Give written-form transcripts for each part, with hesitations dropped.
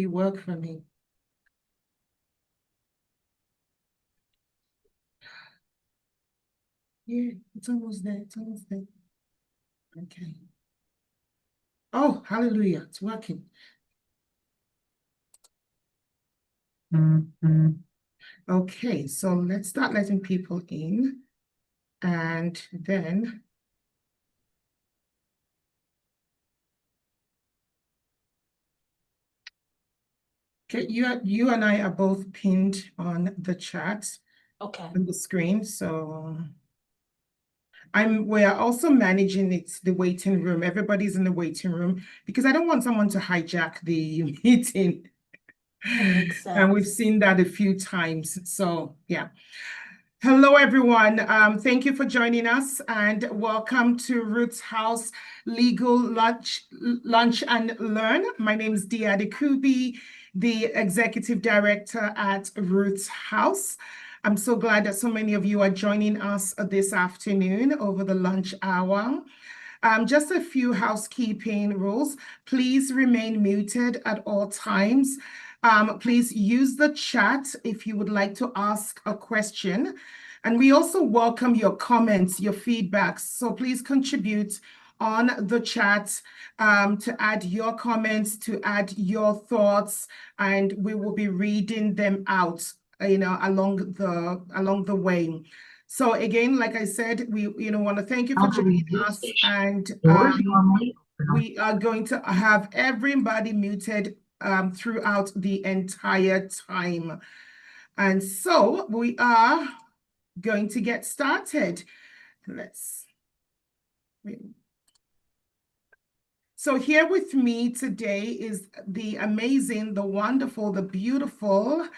work for me. Yeah, it's almost there. It's almost there. Okay. Oh, hallelujah. It's working. Okay, so let's start letting people in. And then okay, you and I are both pinned on the chat. Okay. On the screen. So we're also managing the waiting room. Everybody's in the waiting room because I don't want someone to hijack the meeting. That makes sense. And we've seen that a few times. So yeah. Hello, everyone. Thank you for joining us and welcome to Ruth's House Legal Lunch and Learn. My name is Dia Kubi, the Executive Director at Ruth's House. I'm so glad that so many of you are joining us this afternoon over the lunch hour. Just a few housekeeping rules. Please remain muted at all times. Please use the chat if you would like to ask a question. And we also welcome your comments, your feedbacks. So please contribute on the chat to add your comments, to add your thoughts, and we will be reading them out, along the way. So again, like I said, we want to thank you for joining us, and we are going to have everybody muted throughout the entire time. And so we are going to get started. So here with me today is the amazing, the wonderful, the beautiful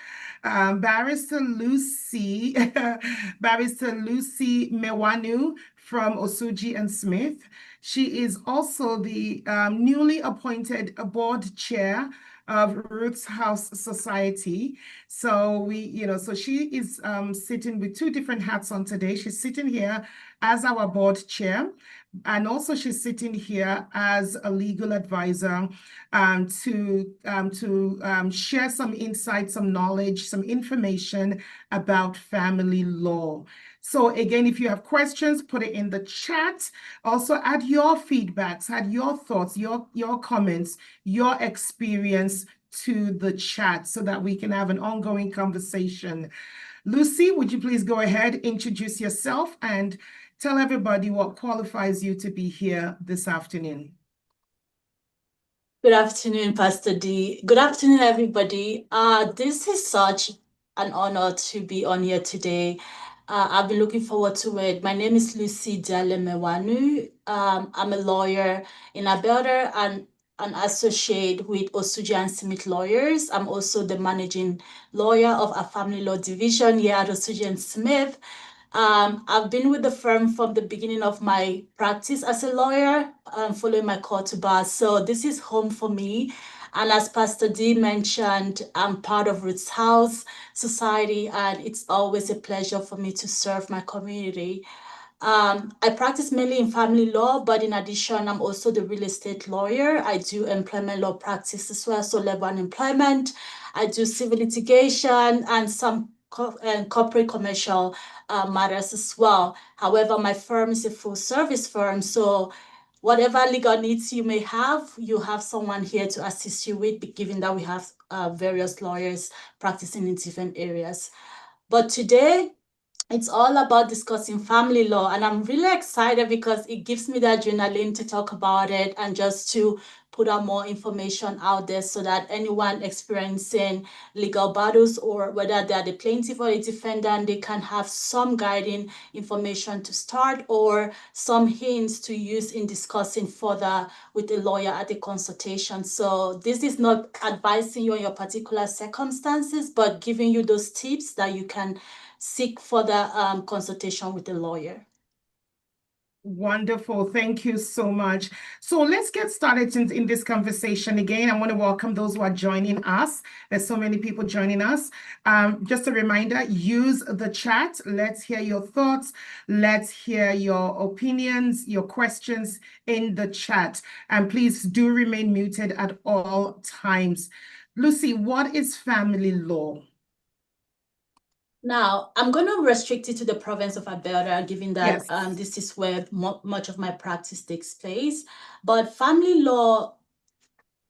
Barrister Lucy, Barrister Lucy Mewanu from Osuji and Smith. She is also the newly appointed board chair of Ruth's House Society. So so she is sitting with two different hats on today. She's sitting here as our board chair, and also she's sitting here as a legal advisor to share some insight, some knowledge, some information about family law. So again, if you have questions, put it in the chat. Also add your feedbacks, add your thoughts, your comments, your experience to the chat so that we can have an ongoing conversation. Lucy, would you please go ahead, introduce yourself, and tell everybody what qualifies you to be here this afternoon. Good afternoon, Pastor D. Good afternoon, everybody. This is such an honor to be on here today. I've been looking forward to it. My name is Lucy Mewanu. I'm a lawyer in Abelder and an associate with Osuji and Smith Lawyers. I'm also the managing lawyer of a family law division here at Osuji and Smith. I've been with the firm from the beginning of my practice as a lawyer, following my call to bar. So this is home for me. And as Pastor D mentioned, I'm part of Ruth's House Society, and it's always a pleasure for me to serve my community. I practice mainly in family law, but in addition, I'm also the real estate lawyer. I do employment law practice as well, so labor and employment. I do civil litigation and some corporate commercial matters as well. However, my firm is a full service firm, so whatever legal needs you may have, you have someone here to assist you with, given that we have various lawyers practicing in different areas. But today, it's all about discussing family law, and I'm really excited because it gives me the adrenaline to talk about it and just to put out more information out there so that anyone experiencing legal battles, or whether they're the plaintiff or the defendant, they can have some guiding information to start or some hints to use in discussing further with a lawyer at the consultation. So this is not advising you on your particular circumstances, but giving you those tips that you can seek further consultation with a lawyer. Wonderful. Thank you so much. So let's get started in this conversation. Again, I want to welcome those who are joining us. There's so many people joining us. Just a reminder, use the chat. Let's hear your thoughts. Let's hear your opinions, your questions in the chat. And please do remain muted at all times. Lucy, what is family law? Now, I'm going to restrict it to the province of Alberta, given that Yes. this is where much of my practice takes place. But family law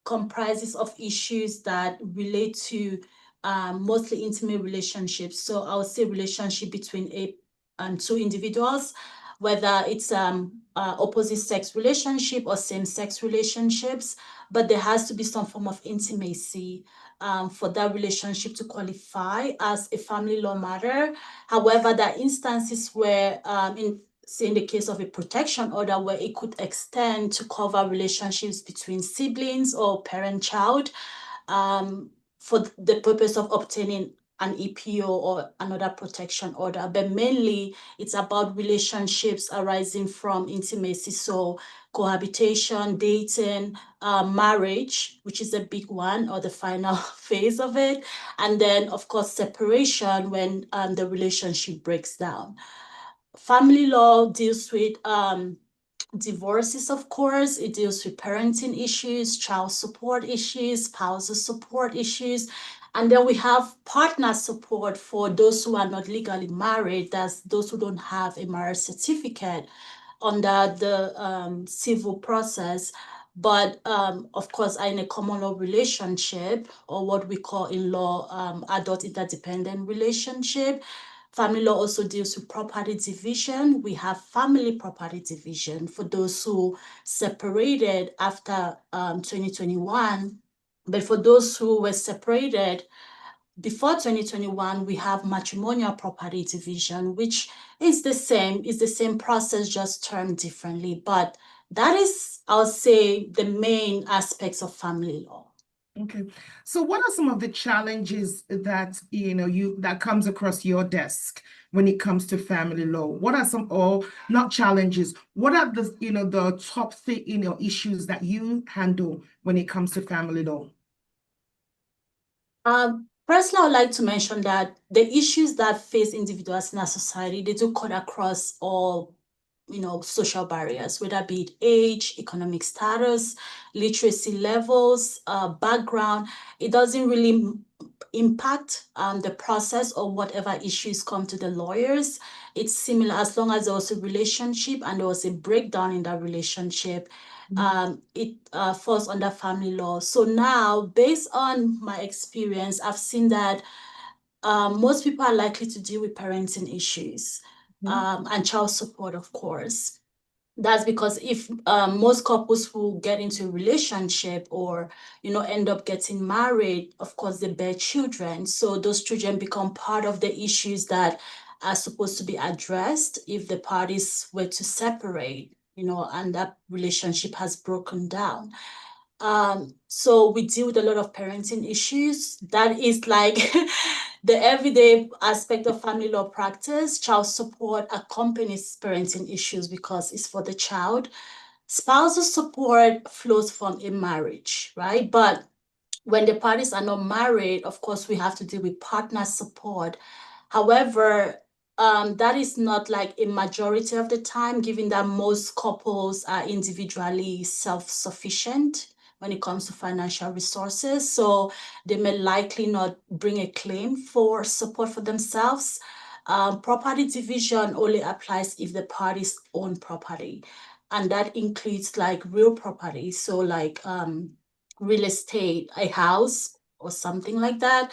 comprises of issues that relate to mostly intimate relationships. So I would say relationship between two individuals, whether it's opposite sex relationship or same sex relationships, but there has to be some form of intimacy for that relationship to qualify as a family law matter. However, there are instances where say in the case of a protection order where it could extend to cover relationships between siblings or parent-child for the purpose of obtaining an EPO or another protection order. But mainly it's about relationships arising from intimacy. So cohabitation, dating, marriage, which is a big one, or the final phase of it. And then, of course, separation when the relationship breaks down. Family law deals with divorces, of course. It deals with parenting issues, child support issues, spousal support issues. And then we have partner support for those who are not legally married. That's those who don't have a marriage certificate under the civil process, but of course are in a common law relationship, or what we call in law adult interdependent relationship. Family law also deals with property division. We have family property division for those who separated after 2021. But for those who were separated before 2021, we have matrimonial property division, which is the same process, just termed differently. But that is, I'll say, the main aspects of family law. Okay. So what are some of the challenges that that comes across your desk when it comes to family law? What are some, or not challenges, what are the top issues that you handle when it comes to family law? Personally, I would like to mention that the issues that face individuals in our society, they do cut across all social barriers, whether be it age, economic status, literacy levels, background. It doesn't really impact the process or whatever issues come to the lawyers. It's similar as long as there was a relationship and there was a breakdown in that relationship. It falls under family law. So now, based on my experience, I've seen that most people are likely to deal with parenting issues and child support, of course. That's because if most couples who get into a relationship or end up getting married, of course they bear children. So those children become part of the issues that are supposed to be addressed if the parties were to separate, and that relationship has broken down. So we deal with a lot of parenting issues. That is like the everyday aspect of family law practice. Child support accompanies parenting issues because it's for the child. Spousal support flows from a marriage, right? But when the parties are not married, of course, we have to deal with partner support. However, that is not like a majority of the time, given that most couples are individually self-sufficient when it comes to financial resources. So they may likely not bring a claim for support for themselves. Property division only applies if the parties own property. And that includes like real property. So like real estate, a house or something like that,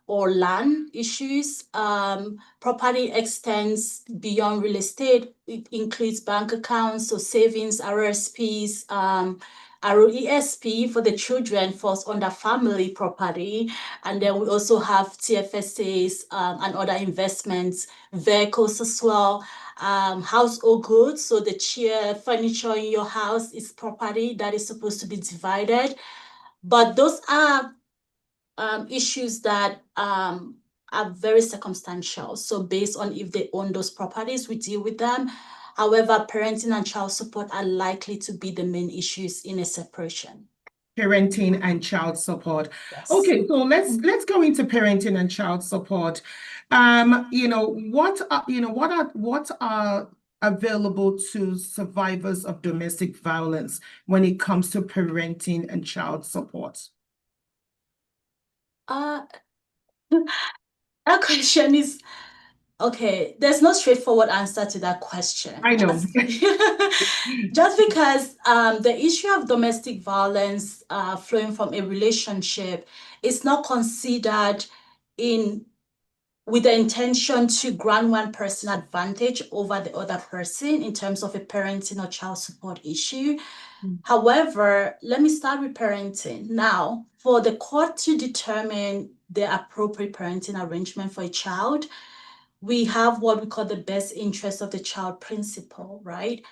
or land issues. Property extends beyond real estate. It includes bank accounts, so savings, RSPs, ROESP for the children falls under family property. And then we also have TFSAs and other investments, vehicles as well, household goods. So the chair, furniture in your house is property that is supposed to be divided. But those are issues that are very circumstantial. So based on if they own those properties, we deal with them. However, parenting and child support are likely to be the main issues in a separation. Parenting and child support. Yes. Okay, so let's go into parenting and child support. What are available to survivors of domestic violence when it comes to parenting and child support? Uh, that question is okay. There's no straightforward answer to that question. I know. Just because the issue of domestic violence flowing from a relationship is not considered in with the intention to grant one person advantage over the other person in terms of a parenting or child support issue. However, let me start with parenting. Now, for the court to determine the appropriate parenting arrangement for a child, we have what we call the best interest of the child principle, right?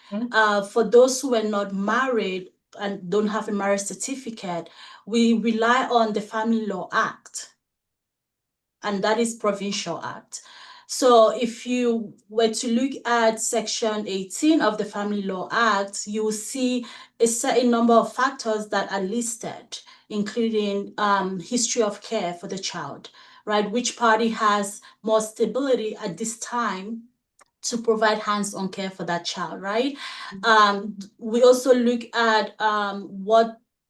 For those who are not married and don't have a marriage certificate, we rely on the Family Law Act, and that is Provincial Act. So if you were to look at Section 18 of the Family Law Act, you will see a certain number of factors that are listed, including history of care for the child, right? Which party has more stability at this time to provide hands-on care for that child, right? We also look at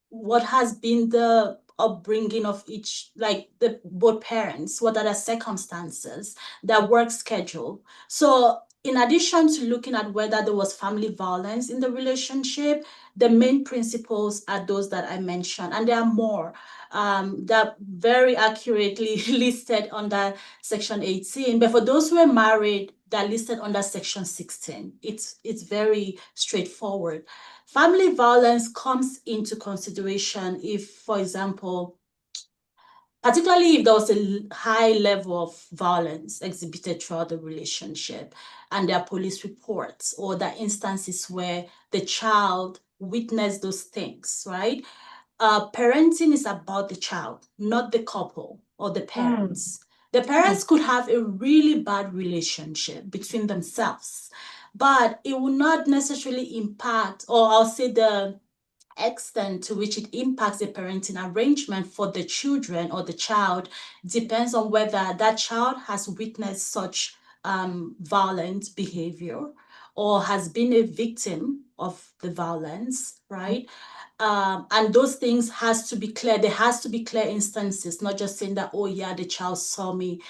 what has been the upbringing of each, like the both parents, what are the circumstances, their work schedule. So in addition to looking at whether there was family violence in the relationship, the main principles are those that I mentioned, and there are more that very accurately listed under Section 18. But for those who are married, they're listed under Section 16. It's very straightforward. Family violence comes into consideration if, for example, particularly if there was a high level of violence exhibited throughout the relationship and there are police reports or there are instances where the child witnessed those things, right? Parenting is about the child, not the couple or the parents. The parents could have a really bad relationship between themselves, but it will not necessarily impact, or I'll say the extent to which it impacts the parenting arrangement for the children or the child depends on whether that child has witnessed such violent behavior or has been a victim of the violence, right? And those things has to be clear. There has to be clear instances, not just saying that, oh yeah, the child saw me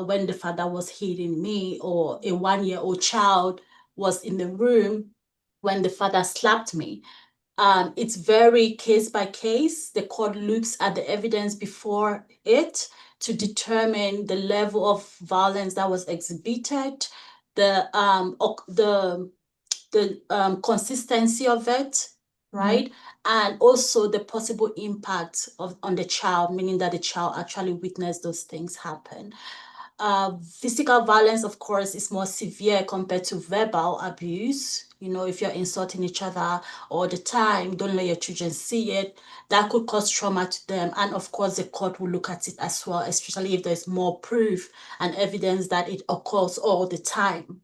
when the father was hitting me, or a 1-year-old child was in the room when the father slapped me. It's very case by case. The court looks at the evidence before it to determine the level of violence that was exhibited, the consistency of it, right? And also the possible impact on the child, meaning that the child actually witnessed those things happen. Physical violence, of course, is more severe compared to verbal abuse. You know, if you're insulting each other all the time, don't let your children see it. That could cause trauma to them. And of course, the court will look at it as well, especially if there's more proof and evidence that it occurs all the time.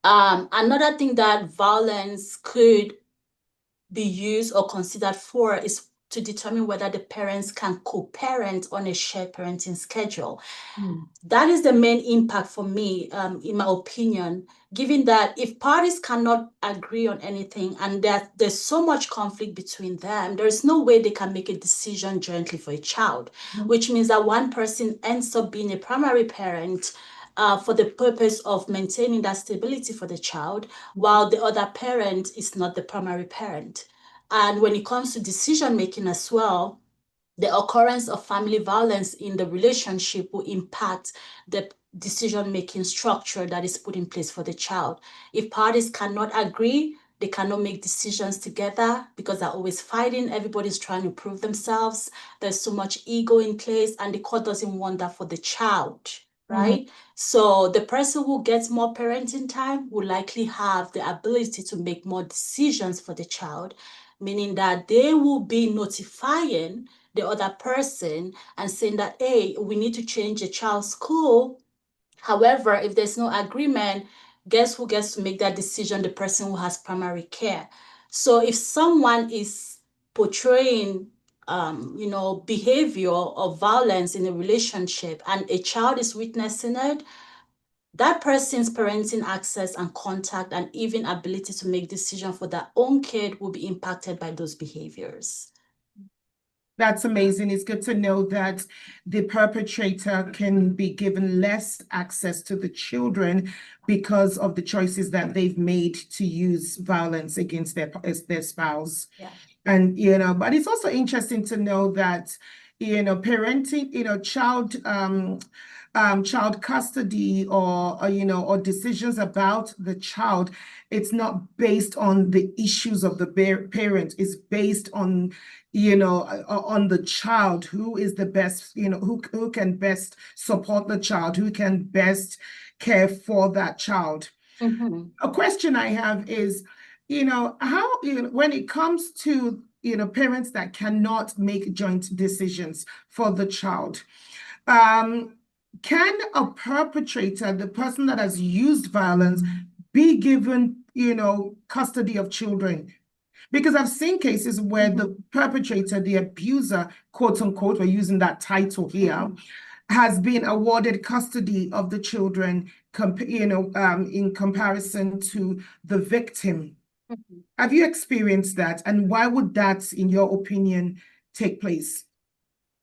Another thing that violence could be used or considered for is to determine whether the parents can co-parent on a shared parenting schedule. That is the main impact for me, in my opinion, given that if parties cannot agree on anything and that there's so much conflict between them, there's no way they can make a decision jointly for a child, which means that one person ends up being a primary parent for the purpose of maintaining that stability for the child, while the other parent is not the primary parent. And when it comes to decision making as well, the occurrence of family violence in the relationship will impact the decision-making structure that is put in place for the child. If parties cannot agree, they cannot make decisions together because they're always fighting. Everybody's trying to prove themselves. There's so much ego in place, and the court doesn't want that for the child, right? So the person who gets more parenting time will likely have the ability to make more decisions for the child, meaning that they will be notifying the other person and saying that, hey, we need to change the child's school. However, if there's no agreement, guess who gets to make that decision? The person who has primary care. So if someone is portraying behavior of violence in a relationship and a child is witnessing it, that person's parenting access and contact and even ability to make decisions for their own kid will be impacted by those behaviors. That's amazing. It's good to know that the perpetrator can be given less access to the children because of the choices that they've made to use violence against their spouse. Yeah. And, but it's also interesting to know that, parenting, child custody or decisions about the child, it's not based on the issues of the parent. It's based on, on the child, who is the best, who can best support the child, who can best care for that child. Mm-hmm. A question I have is, how, when it comes to, parents that cannot make joint decisions for the child, can a perpetrator, the person that has used violence, be given, custody of children? Because I've seen cases where the perpetrator, the abuser, quote unquote, we're using that title here, has been awarded custody of the children, in comparison to the victim. Have you experienced that? And why would that, in your opinion, take place?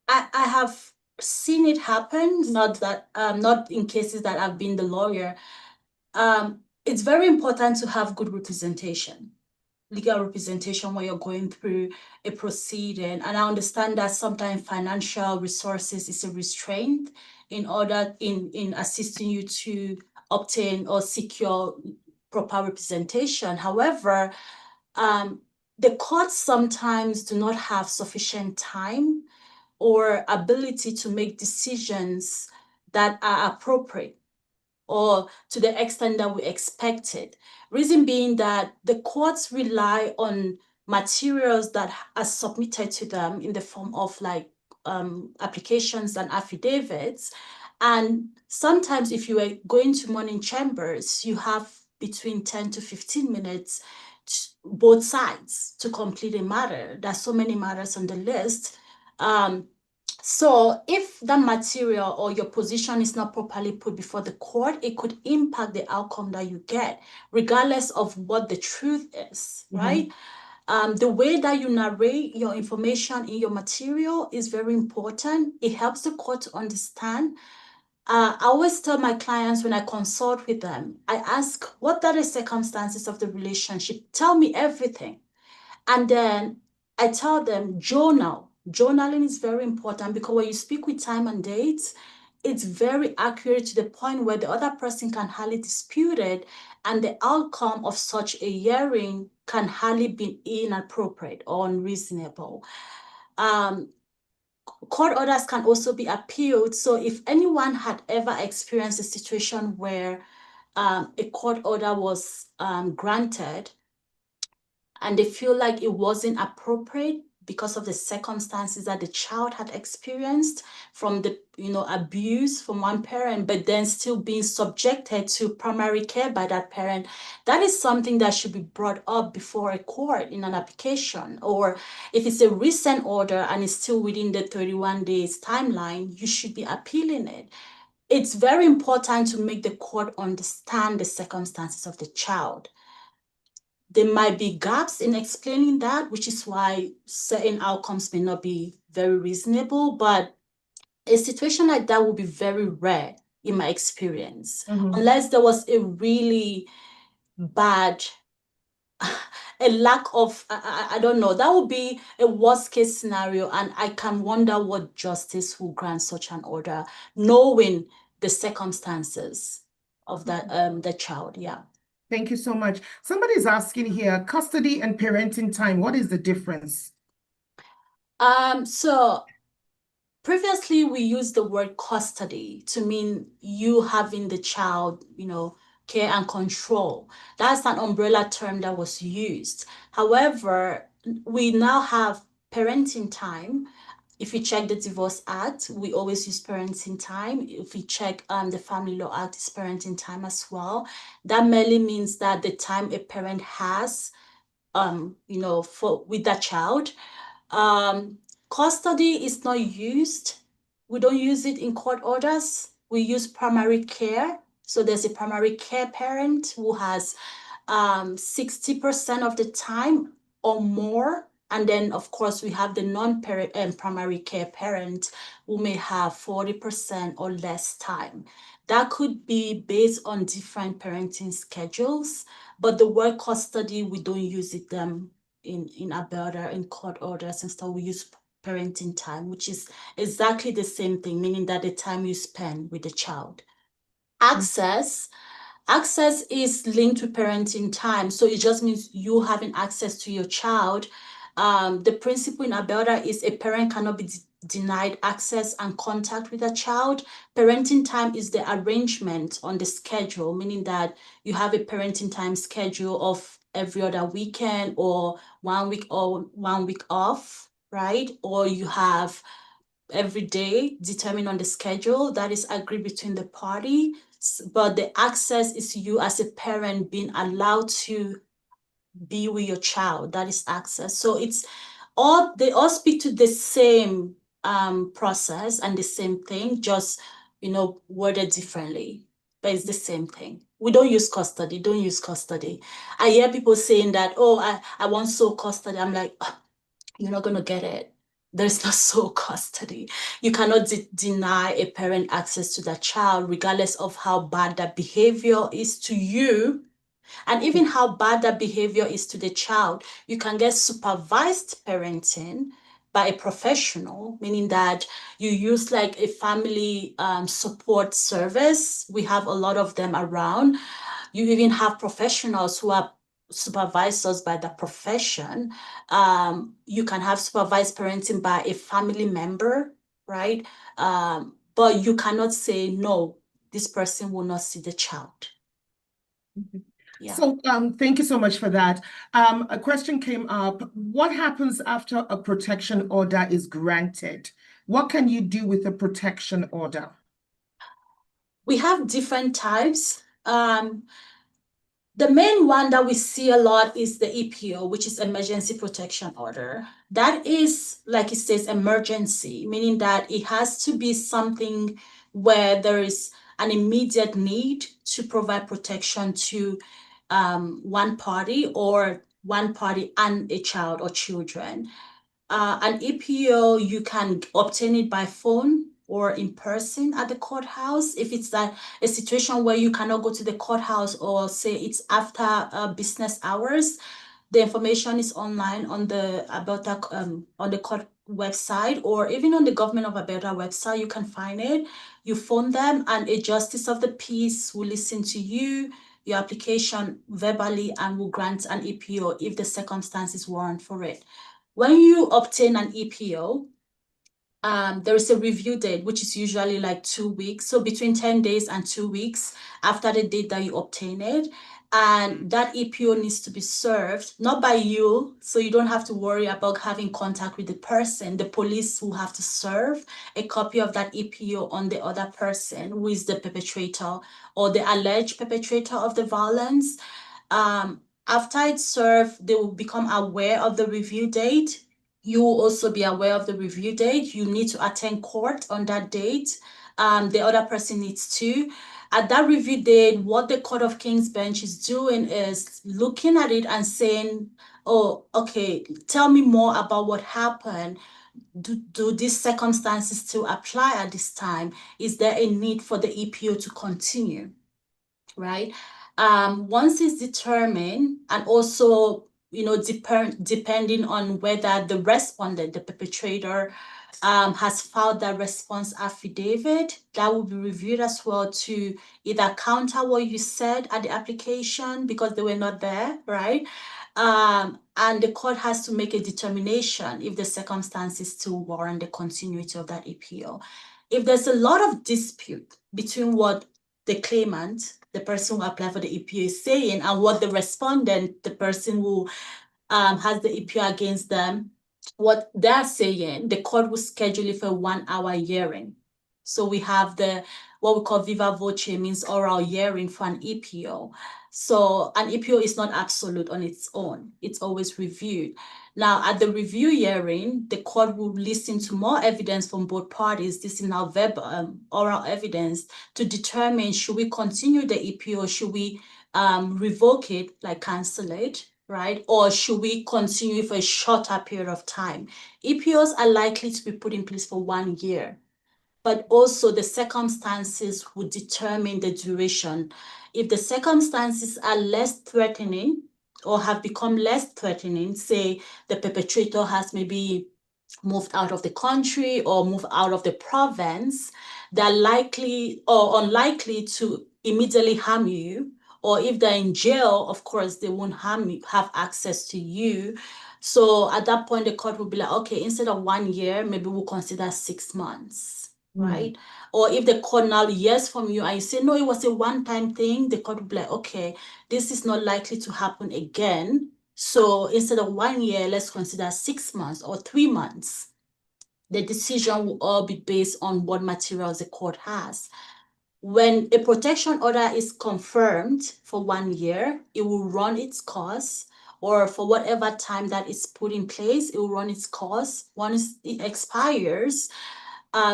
I have seen it happen, not in cases that I've been the lawyer. It's very important to have good representation, legal representation when you're going through a proceeding. And I understand that sometimes financial resources is a restraint in assisting you to obtain or secure proper representation. However, the courts sometimes do not have sufficient time or ability to make decisions that are appropriate or to the extent that we expected. Reason being that the courts rely on materials that are submitted to them in the form of applications and affidavits. And sometimes if you are going to morning chambers, you have between 10 to 15 minutes both sides to complete a matter. There's so many matters on the list. So if the material or your position is not properly put before the court, it could impact the outcome that you get, regardless of what the truth is, right? The way that you narrate your information in your material is very important. It helps the court to understand. I always tell my clients when I consult with them, I ask, what are the circumstances of the relationship? Tell me everything. And then I tell them, journal. Journaling is very important because when you speak with time and dates, it's very accurate to the point where the other person can hardly dispute it, and the outcome of such a hearing can hardly be inappropriate or unreasonable. Court orders can also be appealed. So if anyone had ever experienced a situation where a court order was granted and they feel like it wasn't appropriate because of the circumstances that the child had experienced from the abuse from one parent, but then still being subjected to primary care by that parent, that is something that should be brought up before a court in an application. Or if it's a recent order and it's still within the 31 days timeline, you should be appealing it. It's very important to make the court understand the circumstances of the child. There might be gaps in explaining that, which is why certain outcomes may not be very reasonable, but a situation like that will be very rare in my experience, unless there was a really bad, a lack of, I don't know, that would be a worst case scenario. And I can wonder what justice will grant such an order, knowing the circumstances of that, the child, yeah. Thank you so much. Somebody's asking here, custody and parenting time, what is the difference? So previously we used the word custody to mean you having the child, care and control. That's an umbrella term that was used. However, we now have parenting time. If you check the Divorce Act, we always use parenting time. If we check the Family Law Act, it's parenting time as well. That merely means that the time a parent has, with that child. Custody is not used. We don't use it in court orders. We use primary care. So there's a primary care parent who has 60% of the time or more And then, of course, we have the non-parent primary care parent who may have 40% or less time. That could be based on different parenting schedules, but the word custody, we don't use it in Alberta, in court orders and stuff. We use parenting time, which is exactly the same thing, meaning that the time you spend with the child. Access is linked to parenting time. So it just means you having access to your child. The principle in Alberta is a parent cannot be denied access and contact with a child. Parenting time is the arrangement on the schedule, meaning that you have a parenting time schedule of every other weekend or 1 week or 1 week off, right? Or you have every day determined on the schedule that is agreed between the party, but the access is you as a parent being allowed to be with your child. That is access. So they all speak to the same process and the same thing, just worded differently, but it's the same thing. We don't use custody. Don't use custody. I hear people saying that, oh, I want sole custody. I'm like, you're not going to get it. There's no sole custody. You cannot deny a parent access to that child, regardless of how bad that behavior is to you, and even how bad that behavior is to the child. You can get supervised parenting by a professional, meaning that you use like a family support service. We have a lot of them around. You even have professionals who are supervisors by the profession. You can have supervised parenting by a family member, right? But you cannot say, no, this person will not see the child. Yeah. So thank you so much for that. A question came up. What happens after a protection order is granted? What can you do with a protection order? We have different types. The main one that we see a lot is the EPO, which is Emergency Protection Order. That is, like it says, emergency, meaning that it has to be something where there is an immediate need to provide protection to one party or one party and a child or children. An EPO, you can obtain it by phone or in person at the courthouse. If it's a situation where you cannot go to the courthouse, or say it's after business hours, the information is online on the Alberta on the court website, or even on the Government of Alberta website. You can find it. You phone them, and a justice of the peace will listen to you, your application verbally, and will grant an EPO if the circumstances warrant for it. When you obtain an EPO, there is a review date, which is usually like 2 weeks. So between 10 days and 2 weeks after the date that you obtain it. And that EPO needs to be served, not by you, so you don't have to worry about having contact with the person. The police will have to serve a copy of that EPO on the other person who is the perpetrator or the alleged perpetrator of the violence. After it's served, they will become aware of the review date. You will also be aware of the review date. You need to attend court on that date. The other person needs to. At that review date, what the Court of King's Bench is doing is looking at it and saying, oh, okay, tell me more about what happened. Do these circumstances still apply at this time? Is there a need for the EPO to continue? Right? Once it's determined, and also, depending on whether the respondent, the perpetrator, has filed that response affidavit, that will be reviewed as well to either counter what you said at the application because they were not there, right? And the court has to make a determination if the circumstances still warrant the continuity of that EPO. If there's a lot of dispute between what the claimant, the person who applied for the EPO, is saying and what the respondent, the person who has the EPO against them, what they're saying, the court will schedule it for a 1-hour hearing. So we have what we call viva voce, means oral hearing for an EPO. So an EPO is not absolute on its own. It's always reviewed. Now, at the review hearing, the court will listen to more evidence from both parties. This is now verbal, oral evidence, to determine, should we continue the EPO, should we revoke it, like cancel it, right? Or should we continue for a shorter period of time? EPOs are likely to be put in place for 1 year, but also the circumstances would determine the duration. If the circumstances are less threatening or have become less threatening, say the perpetrator has maybe moved out of the country or moved out of the province, they're likely or unlikely to immediately harm you. Or if they're in jail, of course, they won't harm you, have access to you. So at that point, the court will be like, okay, instead of 1 year, maybe we'll consider 6 months, right? Or if the court now hears from you and you say, no, it was a one-time thing, the court will be like, okay, this is not likely to happen again. So instead of 1 year, let's consider 6 months or 3 months. The decision will all be based on what materials the court has. When a protection order is confirmed for 1 year, it will run its course, or for whatever time that is put in place, it will run its course. Once it expires,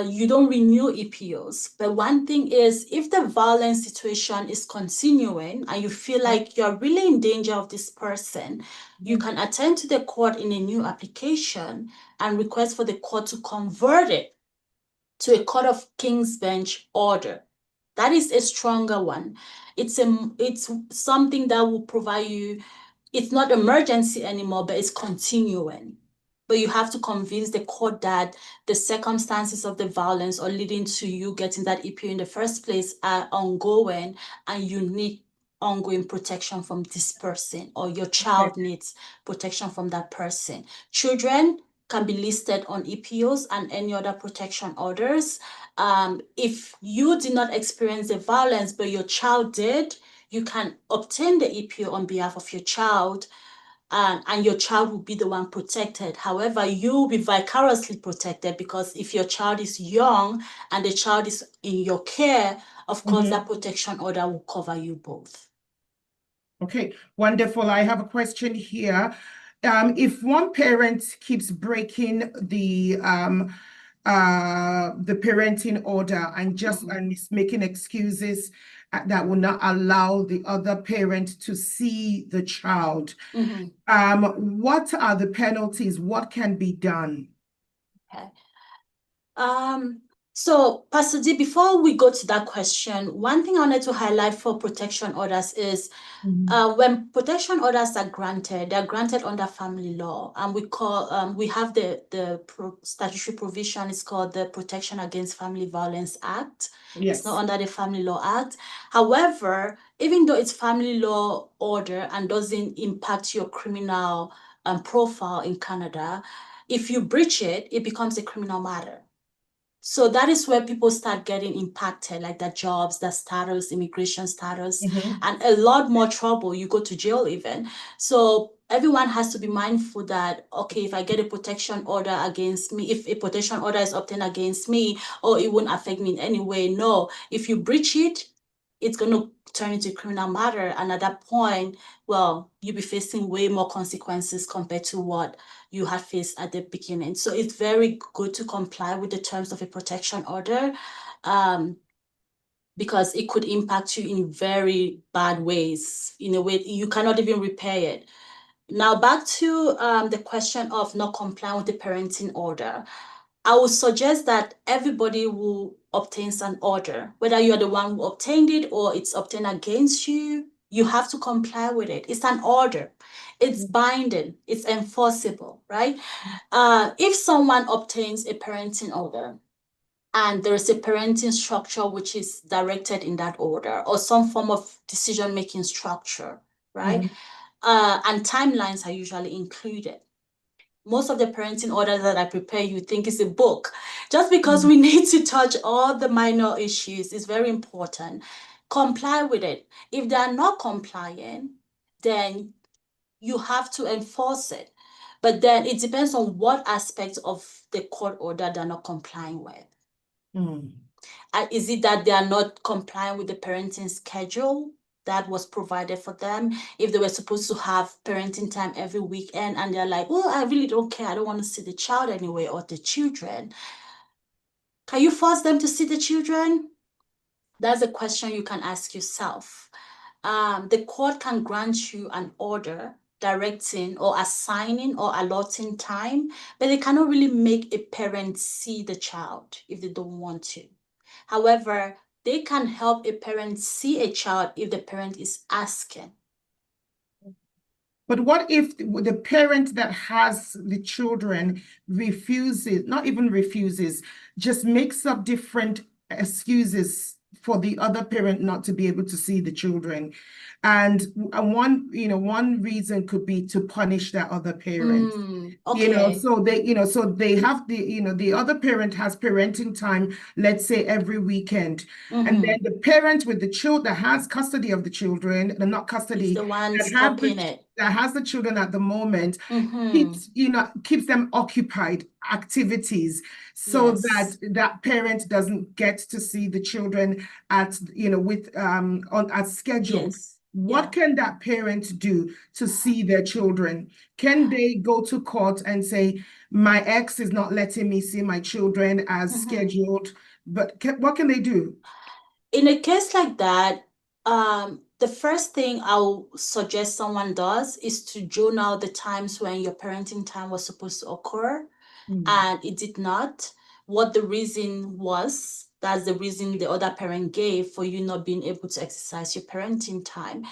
you don't renew EPOs. But one thing is, if the violence situation is continuing and you feel like you're really in danger of this person, you can attend to the court in a new application and request for the court to convert it to a Court of King's Bench order. That is a stronger one. It's something that will provide you, it's not emergency anymore, but it's continuing. But you have to convince the court that the circumstances of the violence or leading to you getting that EPO in the first place are ongoing, and you need ongoing protection from this person, or your child needs protection from that person. Children can be listed on EPOs and any other protection orders. If you did not experience the violence, but your child did, you can obtain the EPO on behalf of your child, and your child will be the one protected. However, you will be vicariously protected, because if your child is young and the child is in your care, of course, that protection order will cover you both. Okay, wonderful. I have a question here. If one parent keeps breaking the parenting order and just and is making excuses that will not allow the other parent to see the child, what are the penalties? What can be done? Okay. So, Pastor D, before we go to that question, one thing I wanted to highlight for protection orders is when protection orders are granted, they're granted under family law, and we have the statutory provision. It's called the Protection Against Family Violence Act. Yes. It's not under the Family Law Act. However, even though it's family law order and doesn't impact your criminal profile in Canada, if you breach it, it becomes a criminal matter. So that is where people start getting impacted, like their jobs, their status, immigration status, and a lot more trouble. You go to jail even. So everyone has to be mindful that, okay, if I get a protection order against me, if a protection order is obtained against me, or it won't affect me in any way. No, if you breach it, it's going to turn into a criminal matter. And at that point, well, you'll be facing way more consequences compared to what you had faced at the beginning. So it's very good to comply with the terms of a protection order, because it could impact you in very bad ways, in a way you cannot even repair it. Now, back to the question of not complying with the parenting order. I would suggest that everybody who obtains an order, whether you're the one who obtained it or it's obtained against you, you have to comply with it. It's an order. It's binding. It's enforceable, right? If someone obtains a parenting order and there is a parenting structure which is directed in that order, or some form of decision-making structure, right? And timelines are usually included. Most of the parenting orders that I prepare, you think is a book, just because we need to touch all the minor issues. Is very important. Comply with it. If they are not complying, then you have to enforce it. But then it depends on what aspects of the court order they're not complying with. Is it that they are not complying with the parenting schedule that was provided for them? If they were supposed to have parenting time every weekend and they're like, well, I really don't care, I don't want to see the child anyway, or the children, can you force them to see the children? That's a question you can ask yourself. The court can grant you an order directing or assigning or allotting time, but they cannot really make a parent see the child if they don't want to. However, they can help a parent see a child if the parent is asking. But what if the parent that has the children refuses, not even refuses, just makes up different excuses for the other parent not to be able to see the children? And one reason could be to punish that other parent. Okay. So they have the other parent has parenting time, let's say every weekend. And then the parent with the child that has custody of the children, not Is custody, the one that have stopping it. that has the children at the moment, keeps them occupied activities so that Yes. that parent doesn't get to see the children at with on as scheduled. Yes. What Yeah. can that parent do to see their children? Can they go to court and say, my ex is not letting me see my children as scheduled? But what can they do? In a case like that, the first thing I'll suggest someone does is to journal the times when your parenting time was supposed to occur and it did not, what the reason was. That's the reason the other parent gave for you not being able to exercise your parenting time.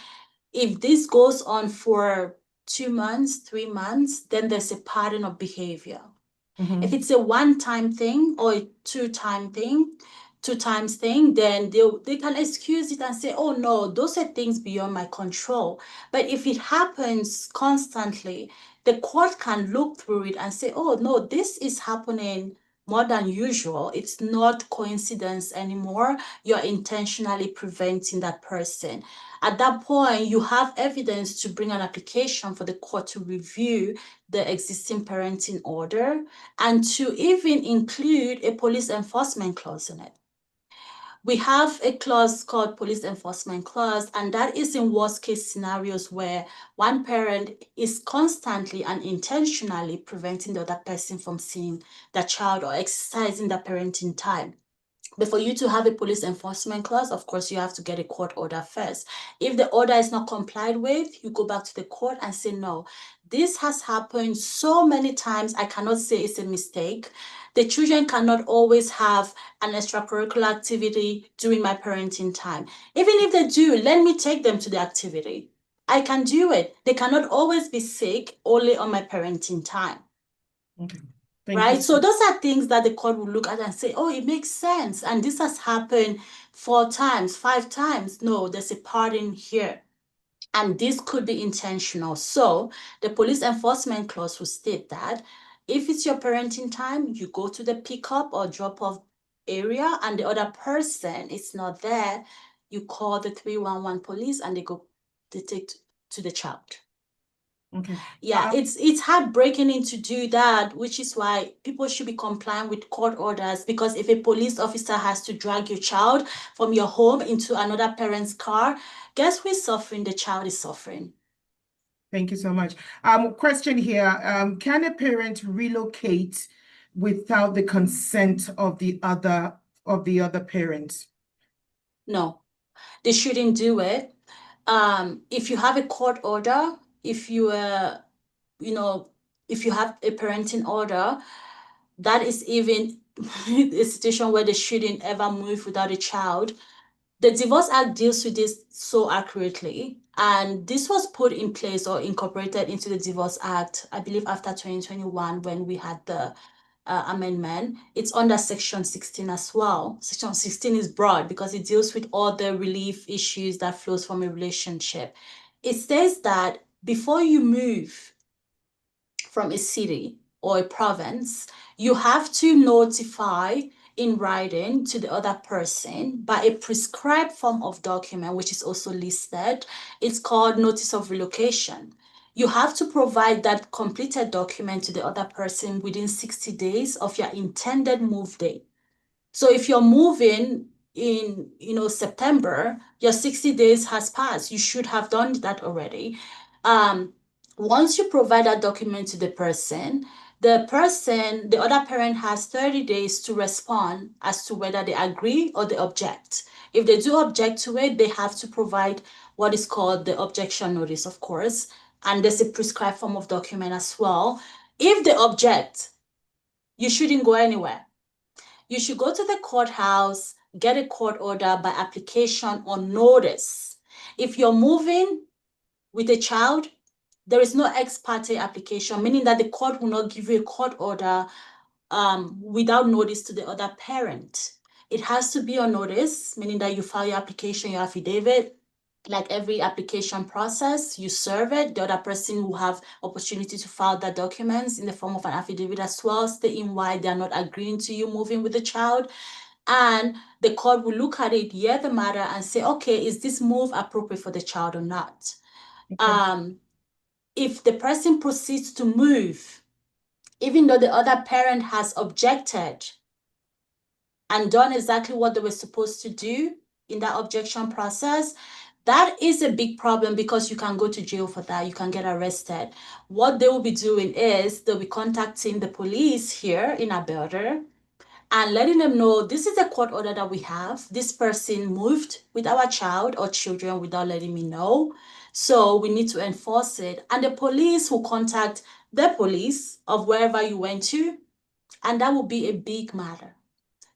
If this goes on for 2 months, 3 months, then there's a pattern of behavior. If it's a one-time thing or a two-time thing, 2 times thing, then they can excuse it and say, oh no, those are things beyond my control. But if it happens constantly, the court can look through it and say, oh no, this is happening more than usual. It's not coincidence anymore. You're intentionally preventing that person. At that point, you have evidence to bring an application for the court to review the existing parenting order and to even include a police enforcement clause in it. We have a clause called police enforcement clause, and that is in worst case scenarios where one parent is constantly and intentionally preventing the other person from seeing the child or exercising the parenting time. But for you to have a police enforcement clause, of course, you have to get a court order first. If the order is not complied with, you go back to the court and say, no, this has happened so many times. I cannot say it's a mistake. The children cannot always have an extracurricular activity during my parenting time. Even if they do, let me take them to the activity. I can do it. They cannot always be sick only on my parenting time. Okay. Thank you. Right? So those are things that the court will look at and say, oh, it makes sense. And this has happened 4 times, 5 times. No, there's a pattern here. And this could be intentional. So the police enforcement clause will state that if it's your parenting time, you go to the pickup or drop off area and the other person is not there, you call the 311 police and they take to the child. Okay. Yeah, it's heartbreaking to do that, which is why people should be complying with court orders, because if a police officer has to drag your child from your home into another parent's car, guess who is suffering? The child is suffering. Thank you so much. Question here. Can a parent relocate without the consent of the other parent? No, they shouldn't do it. If you have a court order, if you you know, if you have a parenting order, that is even a situation where they shouldn't ever move without a child. The Divorce Act deals with this so accurately, and this was put in place or incorporated into the Divorce Act, I believe, after 2021 when we had the amendment. It's under Section 16 as well. Section 16 is broad because it deals with all the relief issues that flows from a relationship. It says that before you move from a city or a province, you have to notify in writing to the other person by a prescribed form of document, which is also listed. It's called notice of relocation. You have to provide that completed document to the other person within 60 days of your intended move date. So if you're moving in, September, your 60 days has passed. You should have done that already. Once you provide that document to the the other parent has 30 days to respond as to whether they agree or they object. If they do object to it, they have to provide what is called the objection notice, of course. and there's a prescribed form of document as well. If they object, you shouldn't go anywhere. You should go to the courthouse, get a court order by application or notice. If you're moving with a child, there is no ex parte application, meaning that the court will not give you a court order without notice to the other parent. It has to be on notice, meaning that you file your application, your affidavit. Like every application process, you serve it. The other person will have opportunity to file the documents in the form of an affidavit as well, stating why they are not agreeing to you moving with the child. And the court will look at it, hear the matter, and say, okay, is this move appropriate for the child or not? Okay. If the person proceeds to move, even though the other parent has objected and done exactly what they were supposed to do in that objection process, that is a big problem because you can go to jail for that. You can get arrested. What they will be doing is they'll be contacting the police here in Alberta and letting them know this is a court order that we have. This person moved with our child or children without letting me know. So we need to enforce it. And the police will contact the police of wherever you went to. And that will be a big matter.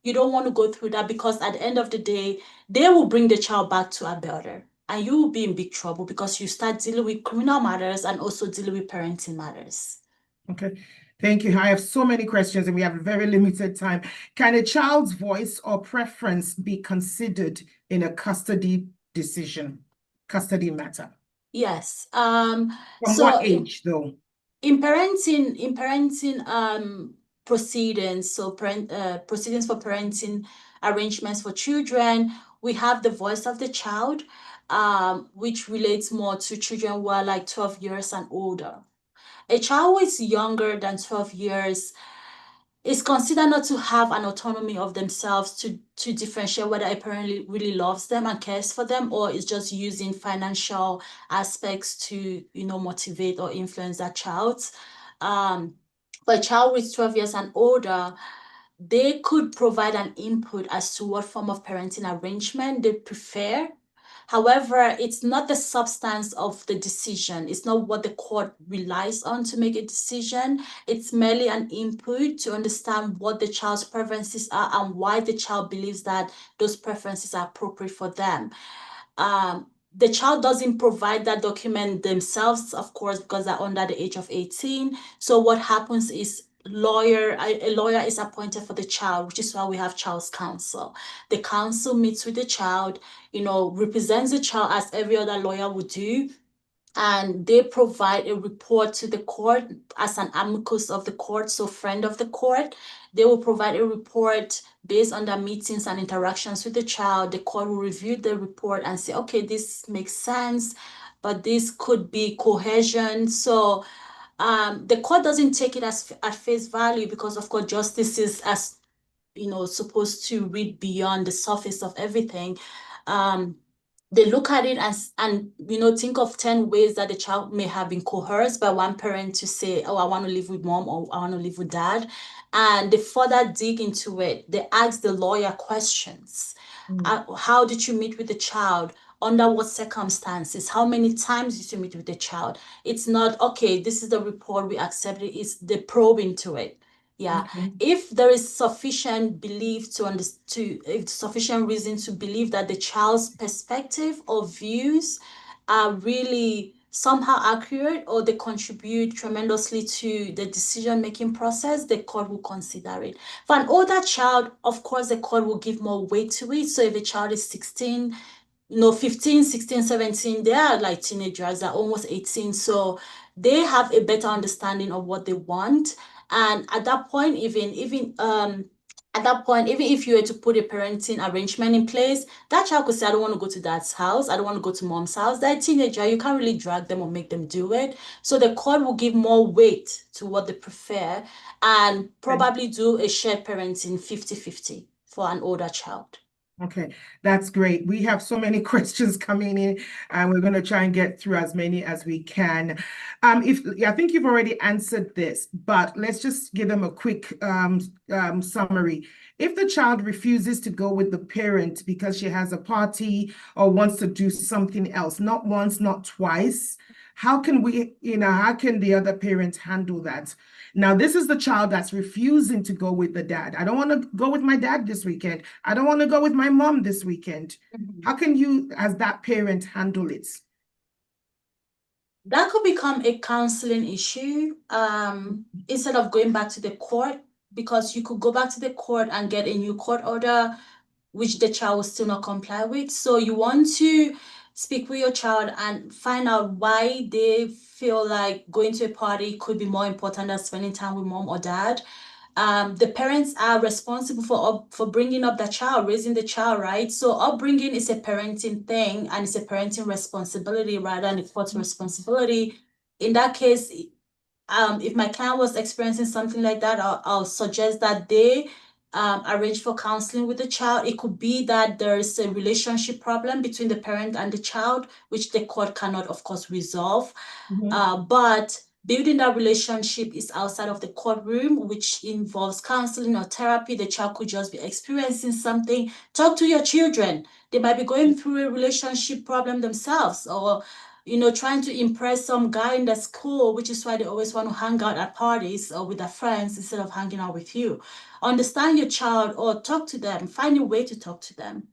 You don't want to go through that because at the end of the day, they will bring the child back to Alberta. And you will be in big trouble because you start dealing with criminal matters and also dealing with parenting matters. Okay, thank you. I have so many questions and we have very limited time. Can a child's voice or preference be considered in a custody decision, custody matter? Yes. From what age though? In parenting proceedings, so proceedings for parenting arrangements for children, we have the voice of the child, which relates more to children who are like 12 years and older. A child who is younger than 12 years is considered not to have an autonomy of themselves to differentiate whether a parent really loves them and cares for them or is just using financial aspects to, motivate or influence that child. For a child with 12 years and older, they could provide an input as to what form of parenting arrangement they prefer. However, it's not the substance of the decision. It's not what the court relies on to make a decision. It's merely an input to understand what the child's preferences are and why the child believes that those preferences are appropriate for them. The child doesn't provide that document themselves, of course, because they're under the age of 18. So what happens is a lawyer is appointed for the child, which is why we have child's counsel. The counsel meets with the child, represents the child as every other lawyer would do, and they provide a report to the court as an amicus of the court, so friend of the court. They will provide a report based on their meetings and interactions with the child. The court will review the report and say, okay, this makes sense, but this could be cohesion. So the court doesn't take it as at face value because, of course, justice is as supposed to read beyond the surface of everything. They look at it and think of 10 ways that the child may have been coerced by one parent to say, oh, I want to live with mom or I want to live with dad. And they further dig into it. They ask the lawyer questions. How did you meet with the child? Under what circumstances? How many times did you meet with the child? It's not, okay, this is the report, we accept it. It's the probe into it. Yeah. Okay. If there is sufficient belief sufficient reason to believe that the child's perspective or views are really somehow accurate or they contribute tremendously to the decision-making process, the court will consider it. For an older child, of course, the court will give more weight to it. So if the child is 16, 15, 16, 17, they are like teenagers, they're almost 18. So they have a better understanding of what they want. And at that point, even if you were to put a parenting arrangement in place, that child could say, I don't want to go to dad's house. I don't want to go to mom's house. They're a teenager. You can't really drag them or make them do it. So the court will give more weight to what they prefer and probably do a shared parenting 50-50 for an older child. Okay, that's great. We have so many questions coming in, and we're going to try and get through as many as we can. I think you've already answered this, but let's just give them a quick summary. If the child refuses to go with the parent because she has a party or wants to do something else, not once, not twice, how can we, how can the other parent handle that? Now, this is the child that's refusing to go with the dad. I don't want to go with my dad this weekend. I don't want to go with my mom this weekend. How can you, as that parent, handle it? That could become a counseling issue instead of going back to the court, because you could go back to the court and get a new court order, which the child will still not comply with. So you want to speak with your child and find out why they feel like going to a party could be more important than spending time with mom or dad. The parents are responsible for bringing up the child, raising the child, right? So upbringing is a parenting thing, and it's a parenting responsibility rather than a court responsibility. In that case, if my client was experiencing something like that, I'll suggest that they arrange for counseling with the child. It could be that there is a relationship problem between the parent and the child, which the court cannot, of course, resolve. But building that relationship is outside of the courtroom, which involves counseling or therapy. The child could just be experiencing something. Talk to your children. They might be going through a relationship problem themselves, or trying to impress some guy in the school, which is why they always want to hang out at parties or with their friends instead of hanging out with you. Understand your child or talk to them. Find a way to talk to them.